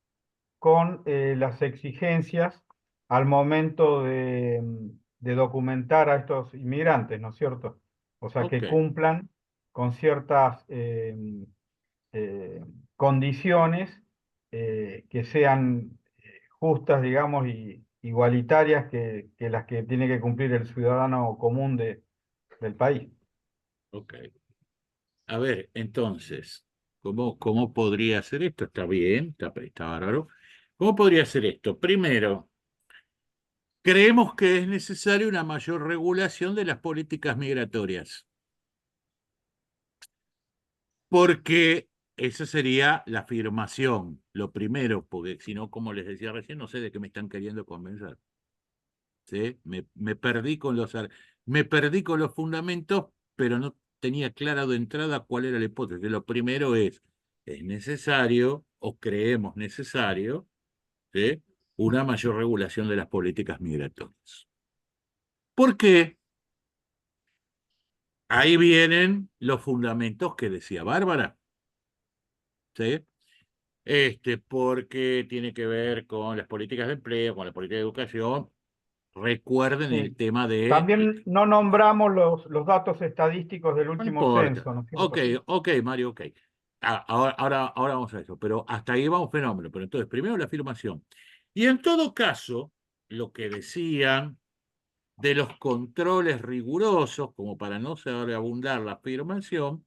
con las exigencias al momento de documentar a estos inmigrantes, ¿no es cierto? O sea, que Ok, cumplan con ciertas condiciones que sean justas, digamos, y igualitarias que las que tiene que cumplir el ciudadano común del país. ok. A ver, entonces, ¿cómo podría ser esto? Está bien, está bárbaro. ¿Cómo podría ser esto? Primero, creemos que es necesaria una mayor regulación de las políticas migratorias, porque esa sería la afirmación, lo primero, porque si no, como les decía recién, no sé de qué me están queriendo convencer. ¿Sí? Me perdí con los fundamentos, pero no tenía clara de entrada cuál era la hipótesis. Lo primero es necesario, o creemos necesario, ¿sí? Una mayor regulación de las políticas migratorias. ¿Por qué? Ahí vienen los fundamentos que decía Bárbara, ¿sí? Porque tiene que ver con las políticas de empleo, con la política de educación. Recuerden el Sí. tema de... También no nombramos los datos estadísticos del No último importa. censo, ¿no es Ok, cierto? ok, Mario, ok. Ahora vamos a eso, pero hasta ahí va un fenómeno. Pero entonces, primero la afirmación. Y en todo caso, lo que decían de los controles rigurosos, como para no sobreabundar la afirmación,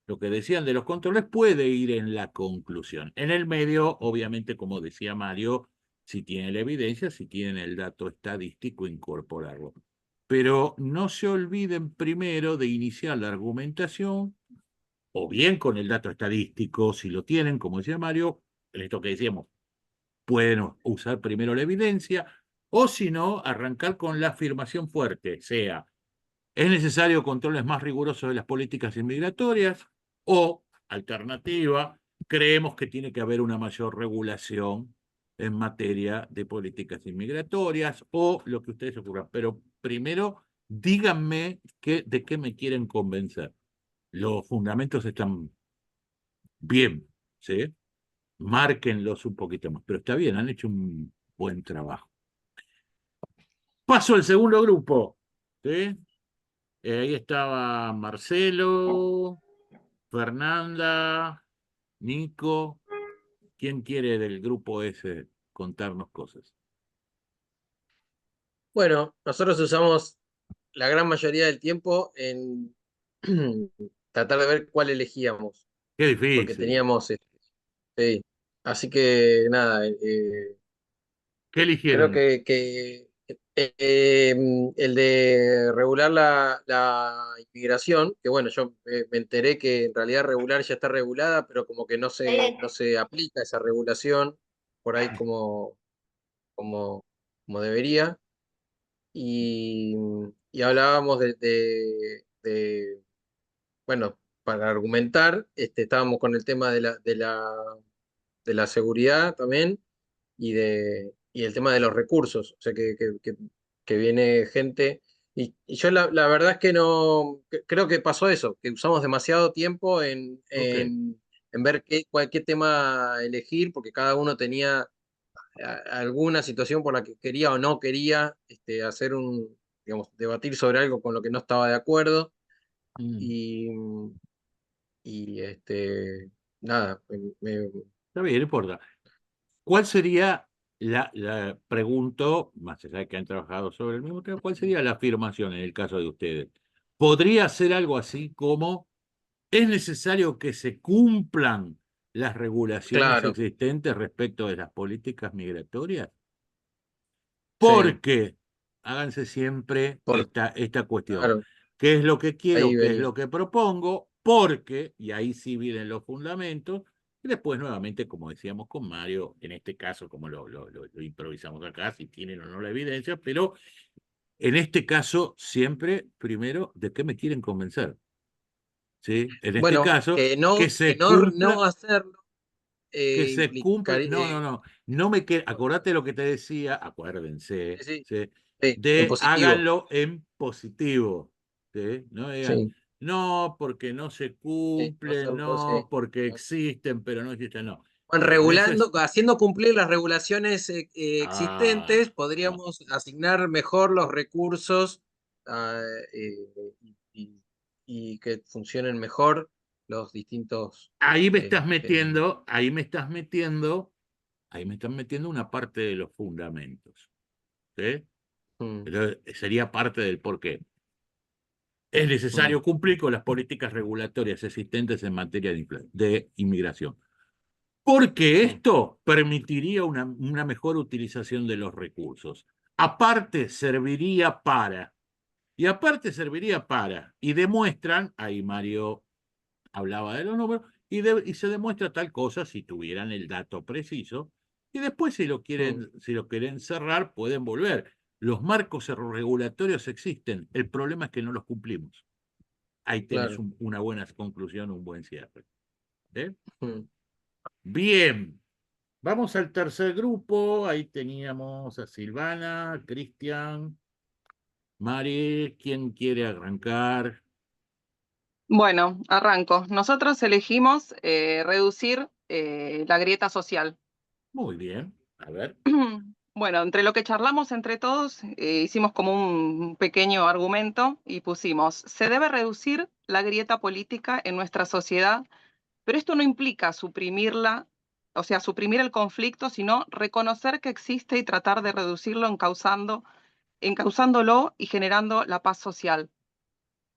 lo que decían de los controles puede ir en la conclusión. En el medio, obviamente, como decía Mario, si tiene la evidencia, si tienen el dato estadístico, incorporarlo. Pero no se olviden primero de iniciar la argumentación, o bien con el dato estadístico, si lo tienen, como decía Mario, en esto que decíamos, pueden usar primero la evidencia, o si no, arrancar con la afirmación fuerte, sea ¿Es necesario controles más rigurosos de las políticas inmigratorias? O, alternativa, creemos que tiene que haber una mayor regulación en materia de políticas inmigratorias o lo que ustedes ocurran. Pero primero, díganme de qué me quieren convencer. Los fundamentos están bien, ¿sí? Márquenlos un poquito más, pero está bien, han hecho un buen trabajo. Paso al segundo grupo, ¿sí? Ahí estaba Marcelo, Fernanda, Nico. ¿Quién quiere del grupo ese contarnos cosas? Bueno, nosotros usamos la gran mayoría del tiempo en tratar de ver cuál elegíamos, Qué porque difícil. teníamos, sí. Así que nada, ¿Qué creo eligieron? que el de regular la inmigración, que bueno, yo me enteré que en realidad regular ya está regulada, pero como que no se aplica esa regulación por ahí como, como debería. Y hablábamos bueno, para argumentar, estábamos con el tema de la seguridad también y el tema de los recursos, o sea, que viene gente. Y yo la verdad es que no, creo que pasó eso, que usamos demasiado tiempo Ok. en ver qué tema elegir, porque cada uno tenía alguna situación por la que quería o no quería hacer digamos, debatir sobre algo con lo que no estaba de acuerdo. Mm. Y, nada, Está bien, no importa. ¿Cuál sería pregunto, más allá de que han trabajado sobre el mismo tema, cuál sería la afirmación en el caso de ustedes? ¿Podría ser algo así como es necesario que se cumplan las regulaciones claro, existentes respecto de las políticas migratorias? sí, Porque háganse siempre esta cuestión. claro, ¿Qué es lo que quiero? ahí ¿Qué es venía. lo que propongo? Porque, y ahí sí vienen los fundamentos, y después nuevamente, como decíamos con Mario, en este caso, como lo improvisamos acá, si tienen o no la evidencia, pero en este caso, siempre, primero, ¿de qué me quieren convencer? ¿Sí? En este Bueno, caso, que que se no cumpla, hacerlo que se cumpla, implicaría, no me acordate lo que te decía, acuérdense, sí, sí, ¿sí? sí, en De positivo, háganlo en positivo, ¿sí? No digan, sí, no, porque no se sí, no cumple, hacerlo, sí. no, porque existen, pero no existen, no. Bueno, Lo regulando, haciendo cumplir las regulaciones existentes, no. podríamos asignar mejor los recursos ah, eh, y, y que funcionen mejor los distintos. Ahí me estás este, metiendo, ahí me estás metiendo una parte de los fundamentos, ¿sí? mm, Entonces, sería parte del porqué. Es mm, necesario cumplir con las políticas regulatorias existentes en materia de inmigración, porque mm, esto permitiría una mejor utilización de los recursos. Aparte serviría para, y demuestran, ahí Mario hablaba de los números, y se demuestra tal cosa si tuvieran el dato preciso, y después mm, si lo quieren cerrar, pueden volver. Los marcos regulatorios existen, el problema es que no los cumplimos. Ahí tenés claro. una buena conclusión, un buen cierre. ¿Eh? Mm. Bien, vamos al tercer grupo. Ahí teníamos a Silvana, Cristian, Mari. ¿Quién quiere arrancar? Bueno, arranco. Nosotros elegimos reducir la grieta social. Muy bien, a ver. Bueno, entre lo que charlamos entre todos, hicimos como un pequeño argumento y pusimos, se debe reducir la grieta política en nuestra sociedad, pero esto no implica suprimirla, o sea, suprimir el conflicto, sino reconocer que existe y tratar de reducirlo encauzándolo y generando la paz social.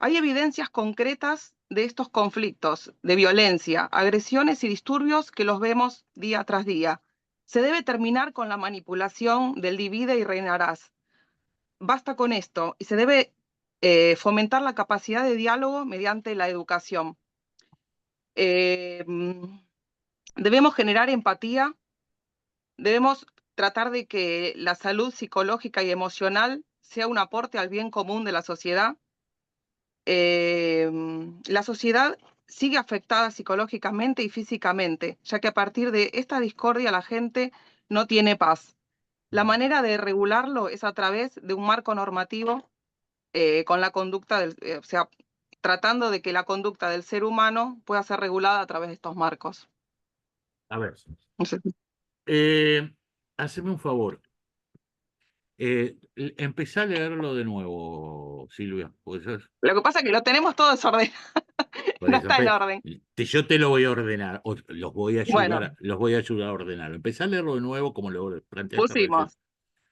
Hay evidencias concretas de estos conflictos, de violencia, agresiones y disturbios que los vemos día tras día. Se debe terminar con la manipulación del divide y reinarás. Basta con esto y se debe fomentar la capacidad de diálogo mediante la educación. Eh, debemos generar empatía, debemos tratar de que la salud psicológica y emocional sea un aporte al bien común de la sociedad. la sociedad sigue afectada psicológicamente y físicamente, ya que a partir de esta discordia la gente no tiene paz. La manera de regularlo es a través de un marco normativo con la conducta o sea, tratando de que la conducta del ser humano pueda ser regulada a través de estos marcos. A ver, No sé. haceme un favor. Empezá a leerlo de nuevo, Silvia. Pues Lo que pasa es que lo tenemos todo desordenado, por no eso, está en orden. yo te lo voy a ordenar, los Bueno, voy a ayudar a ordenarlo. Empezá a leerlo de nuevo como lo planteaste recién. pusimos,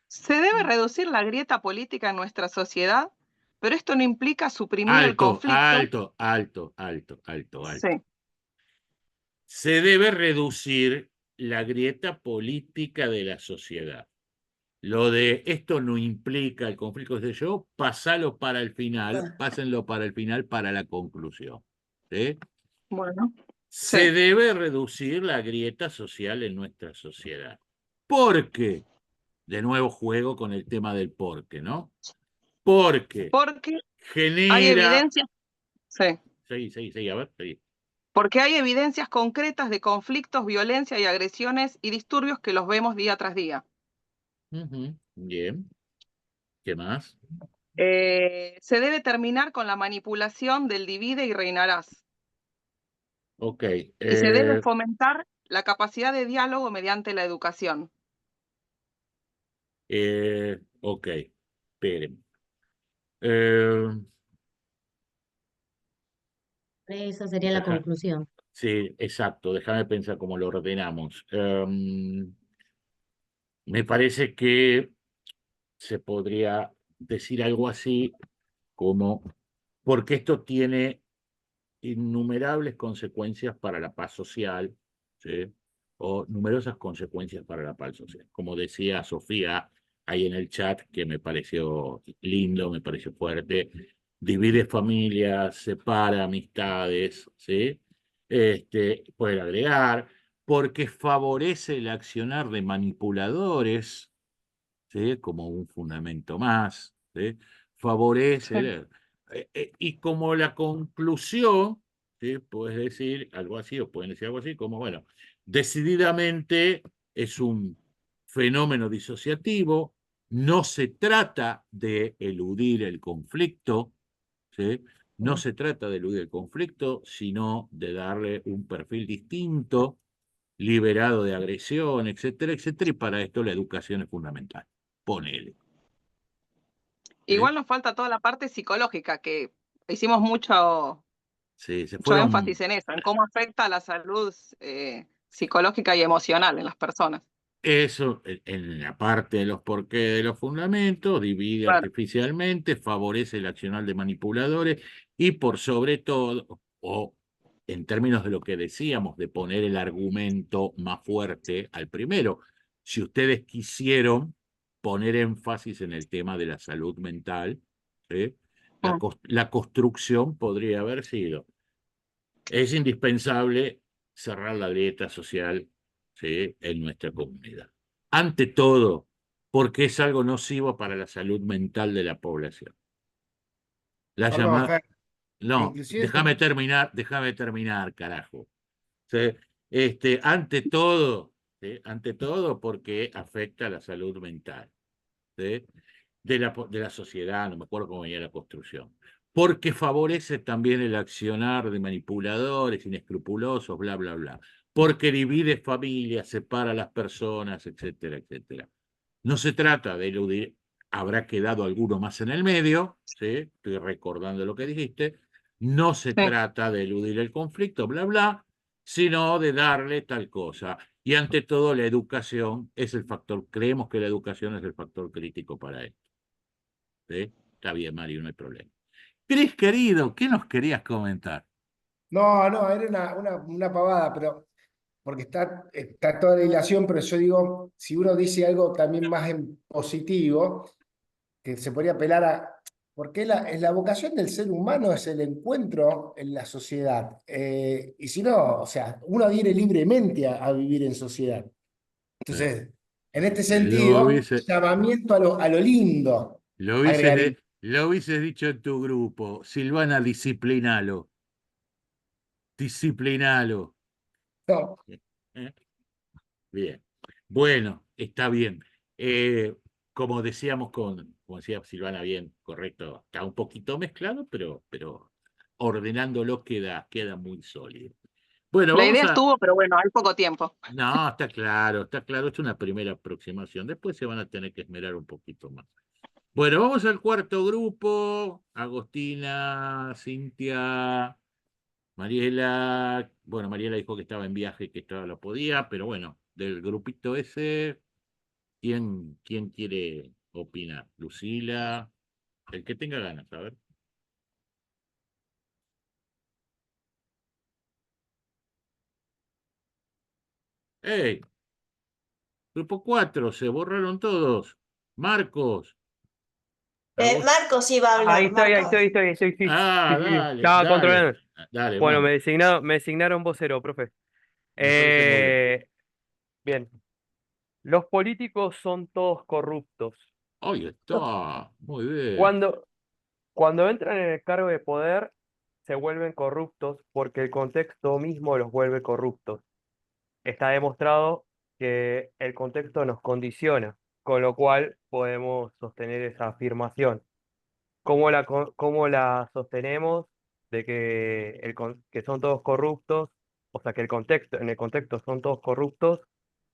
se debe reducir la grieta política en nuestra sociedad, pero esto no implica suprimir el conflicto. Alto. Sí, Se debe reducir la grieta política de la sociedad. Lo de esto no implica el conflicto de yo, pásenlo para el final para la conclusión. ¿Sí? bueno, Se sí. debe reducir la grieta social en nuestra sociedad. ¿Por qué? De nuevo juego con el tema del por qué, ¿no? Porque Porque genera... hay evidencias, sí. Sí, a ver, sí. Porque hay evidencias concretas de conflictos, violencia y agresiones y disturbios que los vemos día tras día. Bien. ¿Qué más? Se debe terminar con la manipulación del divide y reinarás. Ok. Y se debe fomentar la capacidad de diálogo mediante la educación. Ok. Esperen. Esa sería la conclusión. Sí, exacto. Déjame pensar cómo lo ordenamos. Me parece que se podría decir algo así como, porque esto tiene innumerables consecuencias para la paz social, ¿sí? O numerosas consecuencias para la paz social. Como decía Sofía ahí en el chat, que me pareció lindo, me pareció fuerte, divide familias, separa amistades, ¿sí? Puede agregar, porque favorece el accionar de manipuladores, ¿sí? Como un fundamento más, ¿sí? Favorece, y como la conclusión, ¿sí? Puedes decir algo así, o pueden decir algo así, como, bueno, decididamente es un fenómeno disociativo, no se trata de eludir el conflicto, ¿sí? No se trata de eludir el conflicto, sino de darle un perfil distinto, liberado de agresión, etcétera, etcétera, y para esto la educación es fundamental. Ponele. Igual nos falta toda la parte psicológica, que hicimos mucho énfasis en eso, en cómo afecta a la salud psicológica y emocional en las personas. Eso, en la parte de los porqués de los fundamentos, divide artificialmente, favorece el accionar de manipuladores y por sobre todo, o en términos de lo que decíamos, de poner el argumento más fuerte al primero, si ustedes quisieron poner énfasis en el tema de la salud mental, ¿sí? La construcción podría haber sido, es indispensable cerrar la grieta social, ¿sí? En nuestra comunidad. Ante todo, porque es algo nocivo para la salud mental de la población. La Perdón, llamada... Fer, No, inclusive déjame terminar, carajo. ¿Sí? Ante todo, ¿sí? Ante todo porque afecta a la salud mental, ¿sí? de la sociedad, no me acuerdo cómo venía la construcción, porque favorece también el accionar de manipuladores, inescrupulosos, bla, bla, bla, porque divide familias, separa a las personas, etcétera, etcétera. No se trata de eludir, habrá quedado alguno más en el medio, ¿sí? Estoy recordando lo que dijiste, no se trata de eludir el conflicto, bla, bla, sino de darle tal cosa. Y ante todo, la educación es el factor, creemos que la educación es el factor crítico para esto. ¿Sí? Está bien, Mario, no hay problema. Cris, querido, ¿qué nos querías comentar? No, era una pavada, pero porque está toda la hilación, pero yo digo, si uno dice algo también más en positivo, que se podría apelar a, porque la vocación del ser humano es el encuentro en la sociedad. Y si no, o sea, uno adhiere libremente a vivir en sociedad. Entonces, en este Lo sentido, hubiese, llamamiento a lo lindo, lo hubiese, agregaría. Lo hubieses dicho en tu grupo. Silvana, disciplinalo. Disciplinalo. No, ¿Eh? Bien. Bueno, está bien. Como decíamos como decía Silvana, bien, correcto. Está un poquito mezclado, pero ordenándolo queda muy sólido. Bueno, La vamos idea a. estuvo, pero bueno, hay poco tiempo. No, está claro, está claro. Es una primera aproximación. Después se van a tener que esmerar un poquito más. Bueno, vamos al cuarto grupo. Agostina, Cintia, Mariela. Bueno, Mariela dijo que estaba en viaje y que todavía lo podía, pero bueno, del grupito ese, ¿quién quiere opinar? Lucila, el que tenga ganas, a ver. ¡Ey! Grupo 4, se borraron todos. Marcos, Marcos iba a Ahí hablar, estoy, ahí Marcos. estoy, sí, sí, Ah, sí, dale, estaba dale, controlando. dale, Bueno, vamos. me designaron vocero, profe. Me parece muy bien. Bien, los políticos son todos corruptos. Ahí está, muy bien. Cuando, cuando entran en el cargo de poder, se vuelven corruptos porque el contexto mismo los vuelve corruptos. Está demostrado que el contexto nos condiciona, con lo cual podemos sostener esa afirmación. ¿Cómo la sostenemos de que, que son todos corruptos? O sea, que en el contexto son todos corruptos,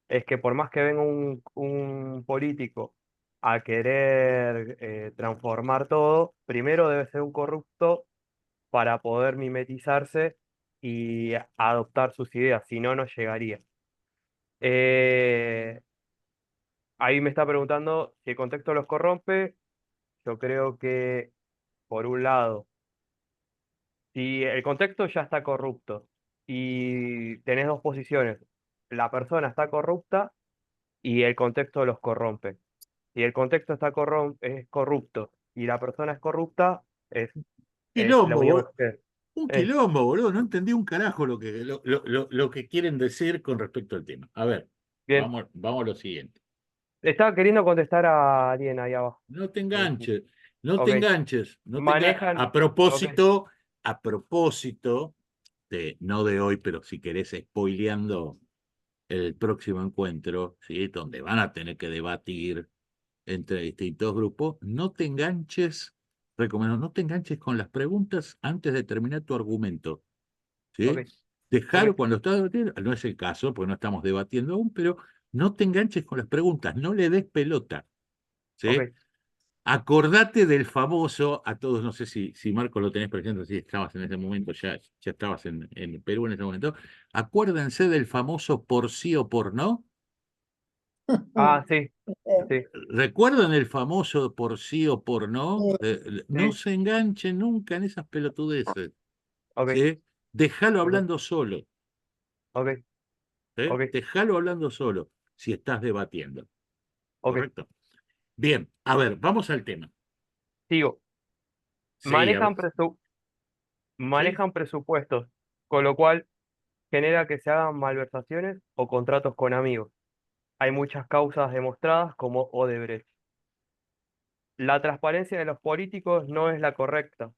es que por más que venga un político a querer transformar todo, primero debe ser un corrupto para poder mimetizarse y adoptar sus ideas, si no, no llegaría. Eh, Ahí me está preguntando si el contexto los corrompe. Yo creo que, por un lado, si el contexto ya está corrupto y tenés dos posiciones, la persona está corrupta y el contexto los corrompe. Si el contexto es corrupto y la persona es corrupta, es la Quilombo, unión que... un eh, quilombo, boludo. No entendí un carajo lo que quieren decir con respecto al tema. A ver, bien, vamos a lo siguiente. estaba queriendo contestar a alguien ahí abajo. No te Sí. enganches, no te Ok, enganches, no te enganches. manejan... Ok, A propósito no de hoy, pero si querés spoileando el próximo encuentro, ¿sí? Donde van a tener que debatir entre distintos grupos, no te enganches, recomiendo, no te enganches con las preguntas antes de terminar tu argumento, ok, ¿sí? Dejalo ok, cuando estás debatiendo, no es el caso, porque no estamos debatiendo aún, pero no te enganches con las preguntas, no le des pelota, ¿sí? ok. Acordate del famoso, a todos, no sé si Marco lo tenés presente, si estabas en ese momento, ya estabas en Perú en ese momento. Acuérdense del famoso por sí o por no. Ah, sí, sí, ¿Recuerdan el famoso por sí o por no? No sí, se enganchen nunca en esas pelotudeces, ok, ¿sí? Déjalo ok, hablando solo, ok, ¿sí? ok, Déjalo hablando solo si estás debatiendo, ok. ¿correcto? Bien, a ver, vamos al tema. Sigo. Sí, a ver, sí. Manejan presupuestos, con lo cual genera que se hagan malversaciones o contratos con amigos. Hay muchas causas demostradas como Odebrecht. La transparencia de los políticos no es la correcta.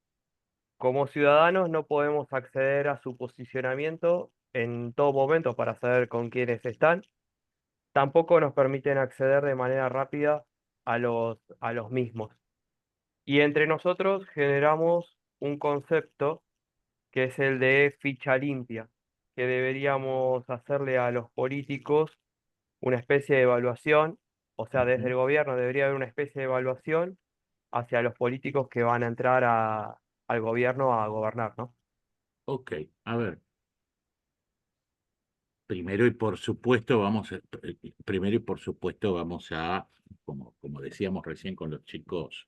Como ciudadanos no podemos acceder a su posicionamiento en todo momento para saber con quiénes están. Tampoco nos permiten acceder de manera rápida a los mismos. Y entre nosotros generamos un concepto que es el de ficha limpia, que deberíamos hacerle a los políticos una especie de evaluación, o sea, desde Ujú. el gobierno debería haber una especie de evaluación hacia los políticos que van a entrar al gobierno a gobernar, ¿no? Ok, a ver. Primero y por supuesto primero y por supuesto vamos a, como decíamos recién con los chicos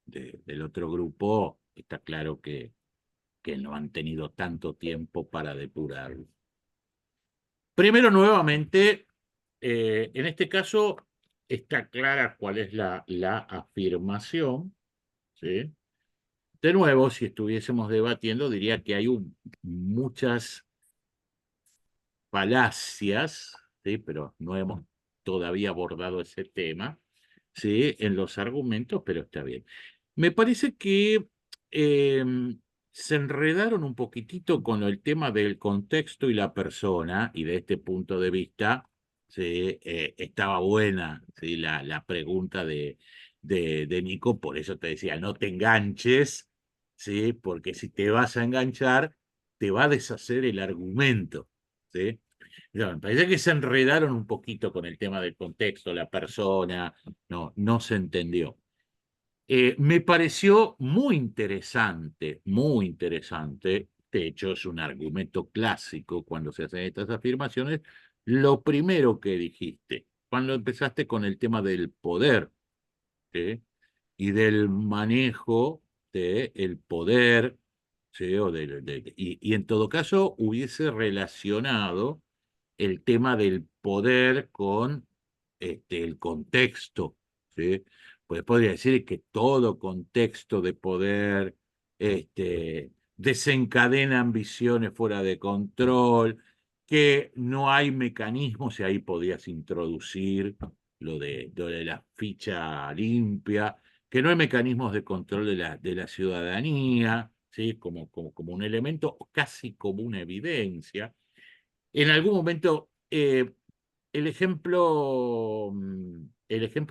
del otro grupo, está claro que no han tenido tanto tiempo para depurarlo. Primero, nuevamente, en este caso está clara cuál es la afirmación, ¿sí? De nuevo, si estuviésemos debatiendo, diría que hay muchas falacias, ¿sí? Pero no hemos todavía abordado ese tema, ¿sí? En los argumentos, pero está bien. Me parece que se enredaron un poquitito con el tema del contexto y la persona, y de este punto de vista, ¿sí? Estaba buena, ¿sí? La pregunta de Nico, por eso te decía, no te enganches, ¿sí? Porque si te vas a enganchar, te va a deshacer el argumento, ¿sí? No, me parece que se enredaron un poquito con el tema del contexto, la persona, no se entendió. Me pareció muy interesante, de hecho es un argumento clásico cuando se hacen estas afirmaciones, lo primero que dijiste, cuando empezaste con el tema del poder, ¿sí? Y del manejo del poder, ¿sí? Y en todo caso hubiese relacionado el tema del poder con el contexto, ¿sí? Pues podría decir que todo contexto de poder desencadena ambiciones fuera de control, que no hay mecanismos, y ahí podías introducir lo de la ficha limpia, que no hay mecanismos de control de la ciudadanía, ¿sí? Como un elemento, casi como una evidencia. En algún momento, el ejemplo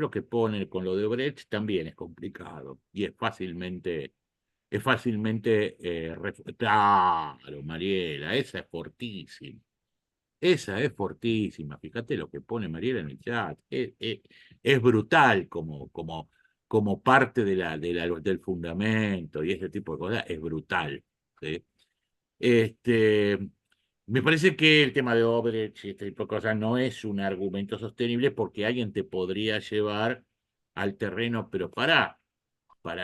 que pone con lo de Brecht también es complicado y es fácilmente claro, Mariela, esa es fortísima. Esa es fortísima. Fíjate lo que pone Mariela en el chat. Es brutal como parte del fundamento y ese tipo de cosas. Es brutal. ¿Sí? Este, Me parece que el tema de Obrecht y este tipo de cosas no es un argumento sostenible porque alguien te podría llevar al terreno, pero para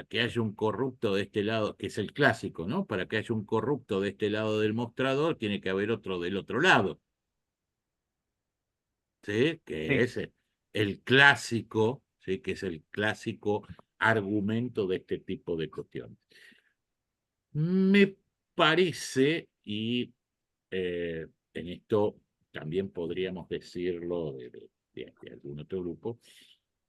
que haya un corrupto de este lado, que es el clásico, ¿no? Para que haya un corrupto de este lado del mostrador, tiene que haber otro del otro lado, ¿sí? Que Sí, es el clásico, ¿sí? Que es el clásico argumento de este tipo de cuestiones. Me parece, y en esto también podríamos decirlo de algún otro grupo,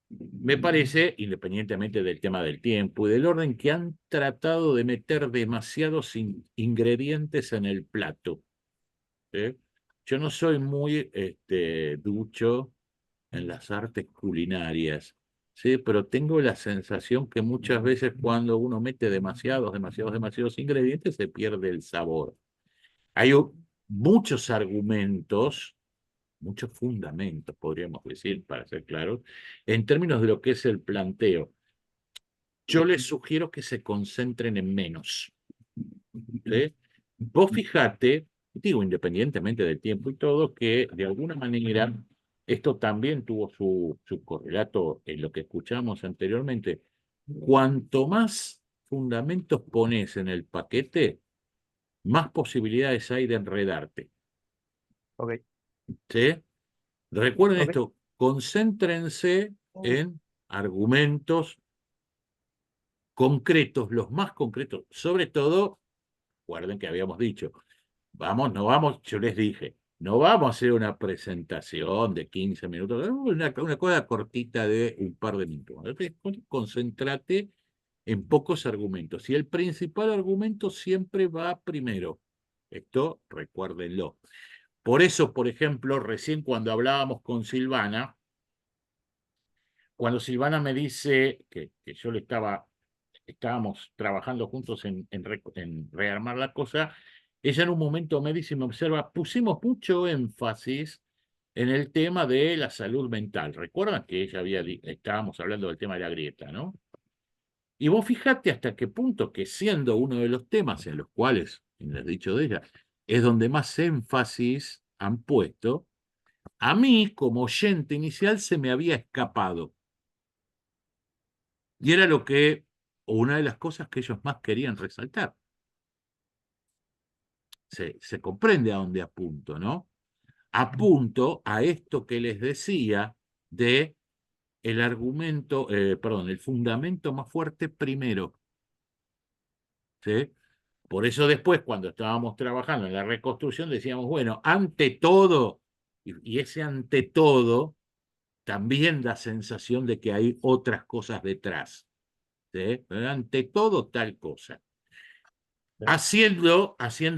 me parece, independientemente del tema del tiempo y del orden, que han tratado de meter demasiados ingredientes en el plato. ¿Sí? Yo no soy muy ducho en las artes culinarias, ¿sí? Pero tengo la sensación que muchas veces cuando uno mete demasiados ingredientes se pierde el sabor. Hay muchos argumentos, muchos fundamentos, podríamos decir, para ser claros, en términos de lo que es el planteo. Yo les sugiero que se concentren en menos. ¿Sí? Vos fijate, digo, independientemente del tiempo y todo, que de alguna manera esto también tuvo su correlato en lo que escuchamos anteriormente. Cuanto más fundamentos pones en el paquete, más posibilidades hay de enredarte. ok, ¿Sí? Recuerden ok. esto, concéntrense en argumentos concretos, los más concretos, sobre todo, recuerden que habíamos dicho, no vamos, yo les dije, no vamos a hacer una presentación de 15 minutos, una cosa cortita de un par de minutos. Concéntrate en pocos argumentos y el principal argumento siempre va primero. Esto recuérdenlo. Por eso, por ejemplo, recién cuando hablábamos con Silvana, cuando Silvana me dice que yo estábamos trabajando juntos en rearmar la cosa, ella en un momento me dice y me observa, pusimos mucho énfasis en el tema de la salud mental. ¿Recuerdan que estábamos hablando del tema de la grieta, ¿no? Y vos fijate hasta qué punto que siendo uno de los temas en los cuales, en el dicho de ella, es donde más énfasis han puesto, a mí, como oyente inicial, se me había escapado. Y era una de las cosas que ellos más querían resaltar. Se comprende a dónde apunto, ¿no? Apunto a esto que les decía de el argumento, perdón, el fundamento más fuerte primero. ¿Sí? Por eso después, cuando estábamos trabajando en la reconstrucción, decíamos, bueno, ante todo, y ese ante todo también da sensación de que hay otras cosas detrás. ¿sí? Ante todo tal cosa. Haciendo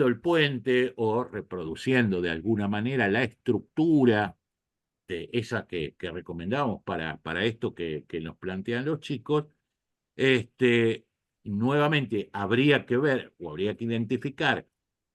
el puente o reproduciendo de alguna manera la estructura de esa que recomendamos para esto que nos plantean los chicos, nuevamente habría que ver o habría que identificar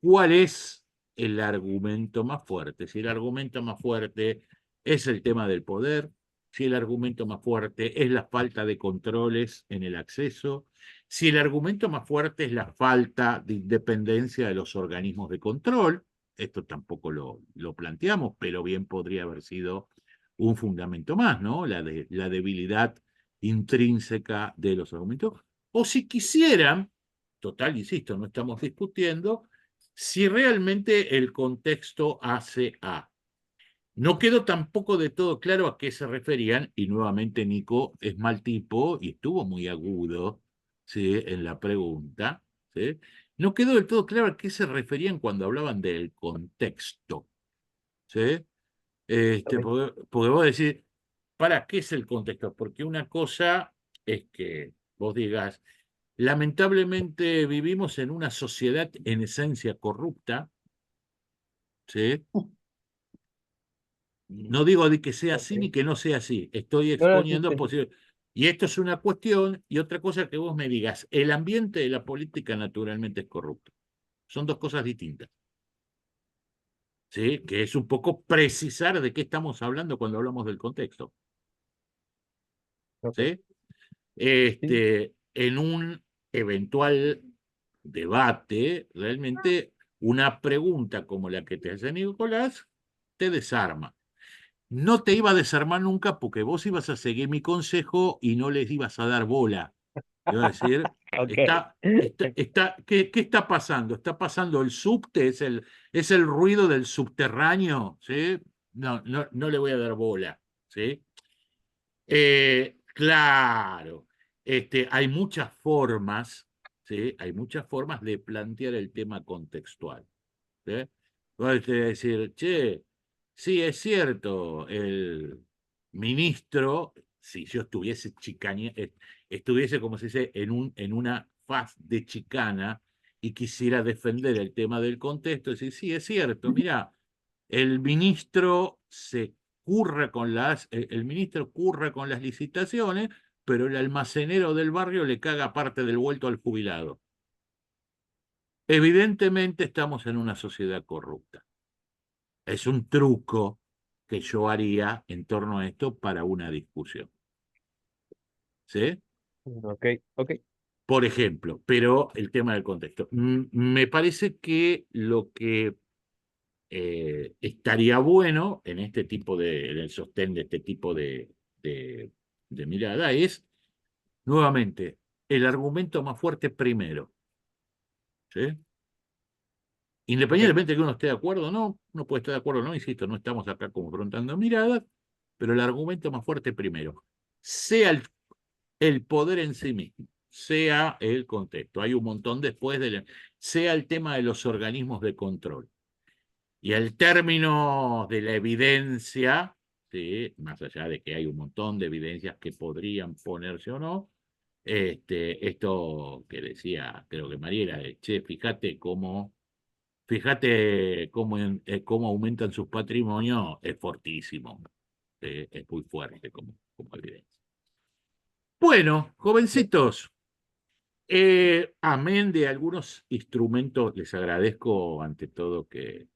cuál es el argumento más fuerte. Si el argumento más fuerte es el tema del poder, si el argumento más fuerte es la falta de controles en el acceso, si el argumento más fuerte es la falta de independencia de los organismos de control. Esto tampoco lo planteamos, pero bien podría haber sido un fundamento más, ¿no? La debilidad intrínseca de los argumentos. O si quisieran, total, insisto, no estamos discutiendo, si realmente el contexto hace A. No quedó tampoco de todo claro a qué se referían, y nuevamente Nico es mal tipo y estuvo muy agudo, ¿sí?, en la pregunta, ¿sí? No quedó del todo claro a qué se referían cuando hablaban del contexto, ¿sí? Porque vos decís, ¿para qué es el contexto? Porque una cosa es que vos digas, lamentablemente vivimos en una sociedad en esencia corrupta, ¿sí? No digo de que sea así ni que no sea así, estoy No, no, exponiendo posibles. Y esto es una cuestión, y otra cosa que vos me digas, el ambiente de la política naturalmente es corrupto. Son dos cosas distintas. ¿Sí? Que es un poco precisar de qué estamos hablando cuando hablamos del contexto. ¿Sí? En un eventual debate, realmente una pregunta como la que te hace Nicolás te desarma. No te iba a desarmar nunca porque vos ibas a seguir mi consejo y no les ibas a dar bola. Iba a decir, ¿qué está pasando? ¿Está pasando el subte? ¿Es el ruido del subterráneo? ¿Sí? No le voy a dar bola. ¿Sí? Claro, hay muchas formas, ¿sí? Hay muchas formas de plantear el tema contextual. ¿Sí? Puedes decir, che, sí, es cierto, el ministro, si yo estuviese estuviese, como se dice, en una faz de chicana y quisiera defender el tema del contexto, decir, sí, es cierto, mira, el ministro el ministro curra con las licitaciones, pero el almacenero del barrio le caga parte del vuelto al jubilado. Evidentemente estamos en una sociedad corrupta. Es un truco que yo haría en torno a esto para una discusión. ¿Sí? Ok, ok. Por ejemplo, pero el tema del contexto. Me parece que lo que estaría bueno en este tipo en el sostén de este tipo de mirada es, nuevamente, el argumento más fuerte primero. ¿Sí? Independientemente de que uno esté de acuerdo o no, uno puede estar de acuerdo o no, insisto, no estamos acá confrontando miradas, pero el argumento más fuerte primero, sea el poder en sí mismo, sea el contexto. Hay un montón después, sea el tema de los organismos de control. Y el término de la evidencia, ¿sí?, más allá de que hay un montón de evidencias que podrían ponerse o no, esto que decía, creo que Mariela, che, fíjate cómo cómo aumentan sus patrimonios, es fortísimo, es muy fuerte como evidencia. Bueno, jovencitos, amén de algunos instrumentos, les agradezco ante todo que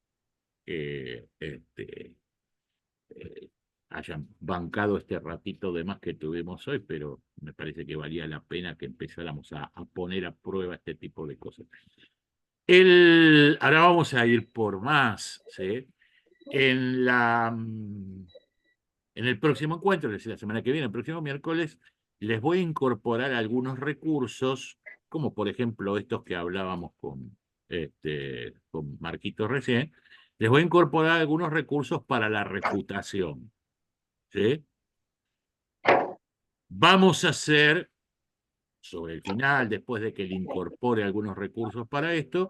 hayan bancado este ratito de más que tuvimos hoy, pero me parece que valía la pena que empezáramos a poner a prueba este tipo de cosas. Ahora vamos a ir por más, ¿sí? En el próximo encuentro, es decir, la semana que viene, el próximo miércoles, les voy a incorporar algunos recursos, como por ejemplo estos que hablábamos con Marquito recién. Les voy a incorporar algunos recursos para la refutación. ¿Sí? Vamos a hacer, sobre el final, después de que le incorpore algunos recursos para esto,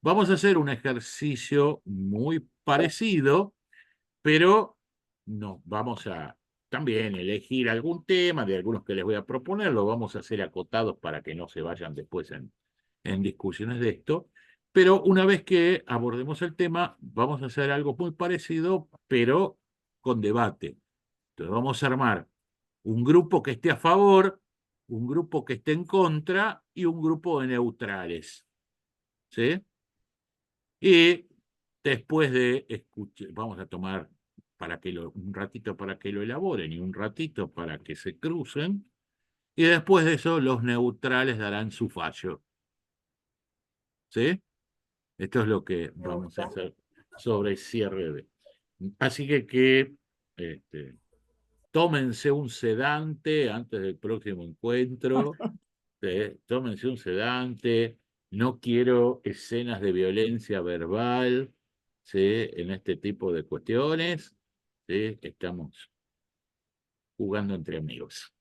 vamos a hacer un ejercicio muy parecido, pero no, vamos a también elegir algún tema de algunos que les voy a proponer, lo vamos a hacer acotados para que no se vayan después en discusiones de esto. Pero una vez que abordemos el tema, vamos a hacer algo muy parecido, pero con debate. Entonces vamos a armar un grupo que esté a favor, un grupo que esté en contra y un grupo de neutrales. ¿Sí? Y después de escuchar, vamos a tomar un ratito para que lo elaboren y un ratito para que se crucen. Y después de eso, los neutrales darán su fallo. ¿Sí? Esto es lo que Me vamos a gusta. hacer sobre el cierre de. Así que tómense un sedante antes del próximo encuentro. Tómense un sedante. No quiero escenas de violencia verbal, ¿sí? En este tipo de cuestiones. ¿Sí? Estamos jugando entre amigos.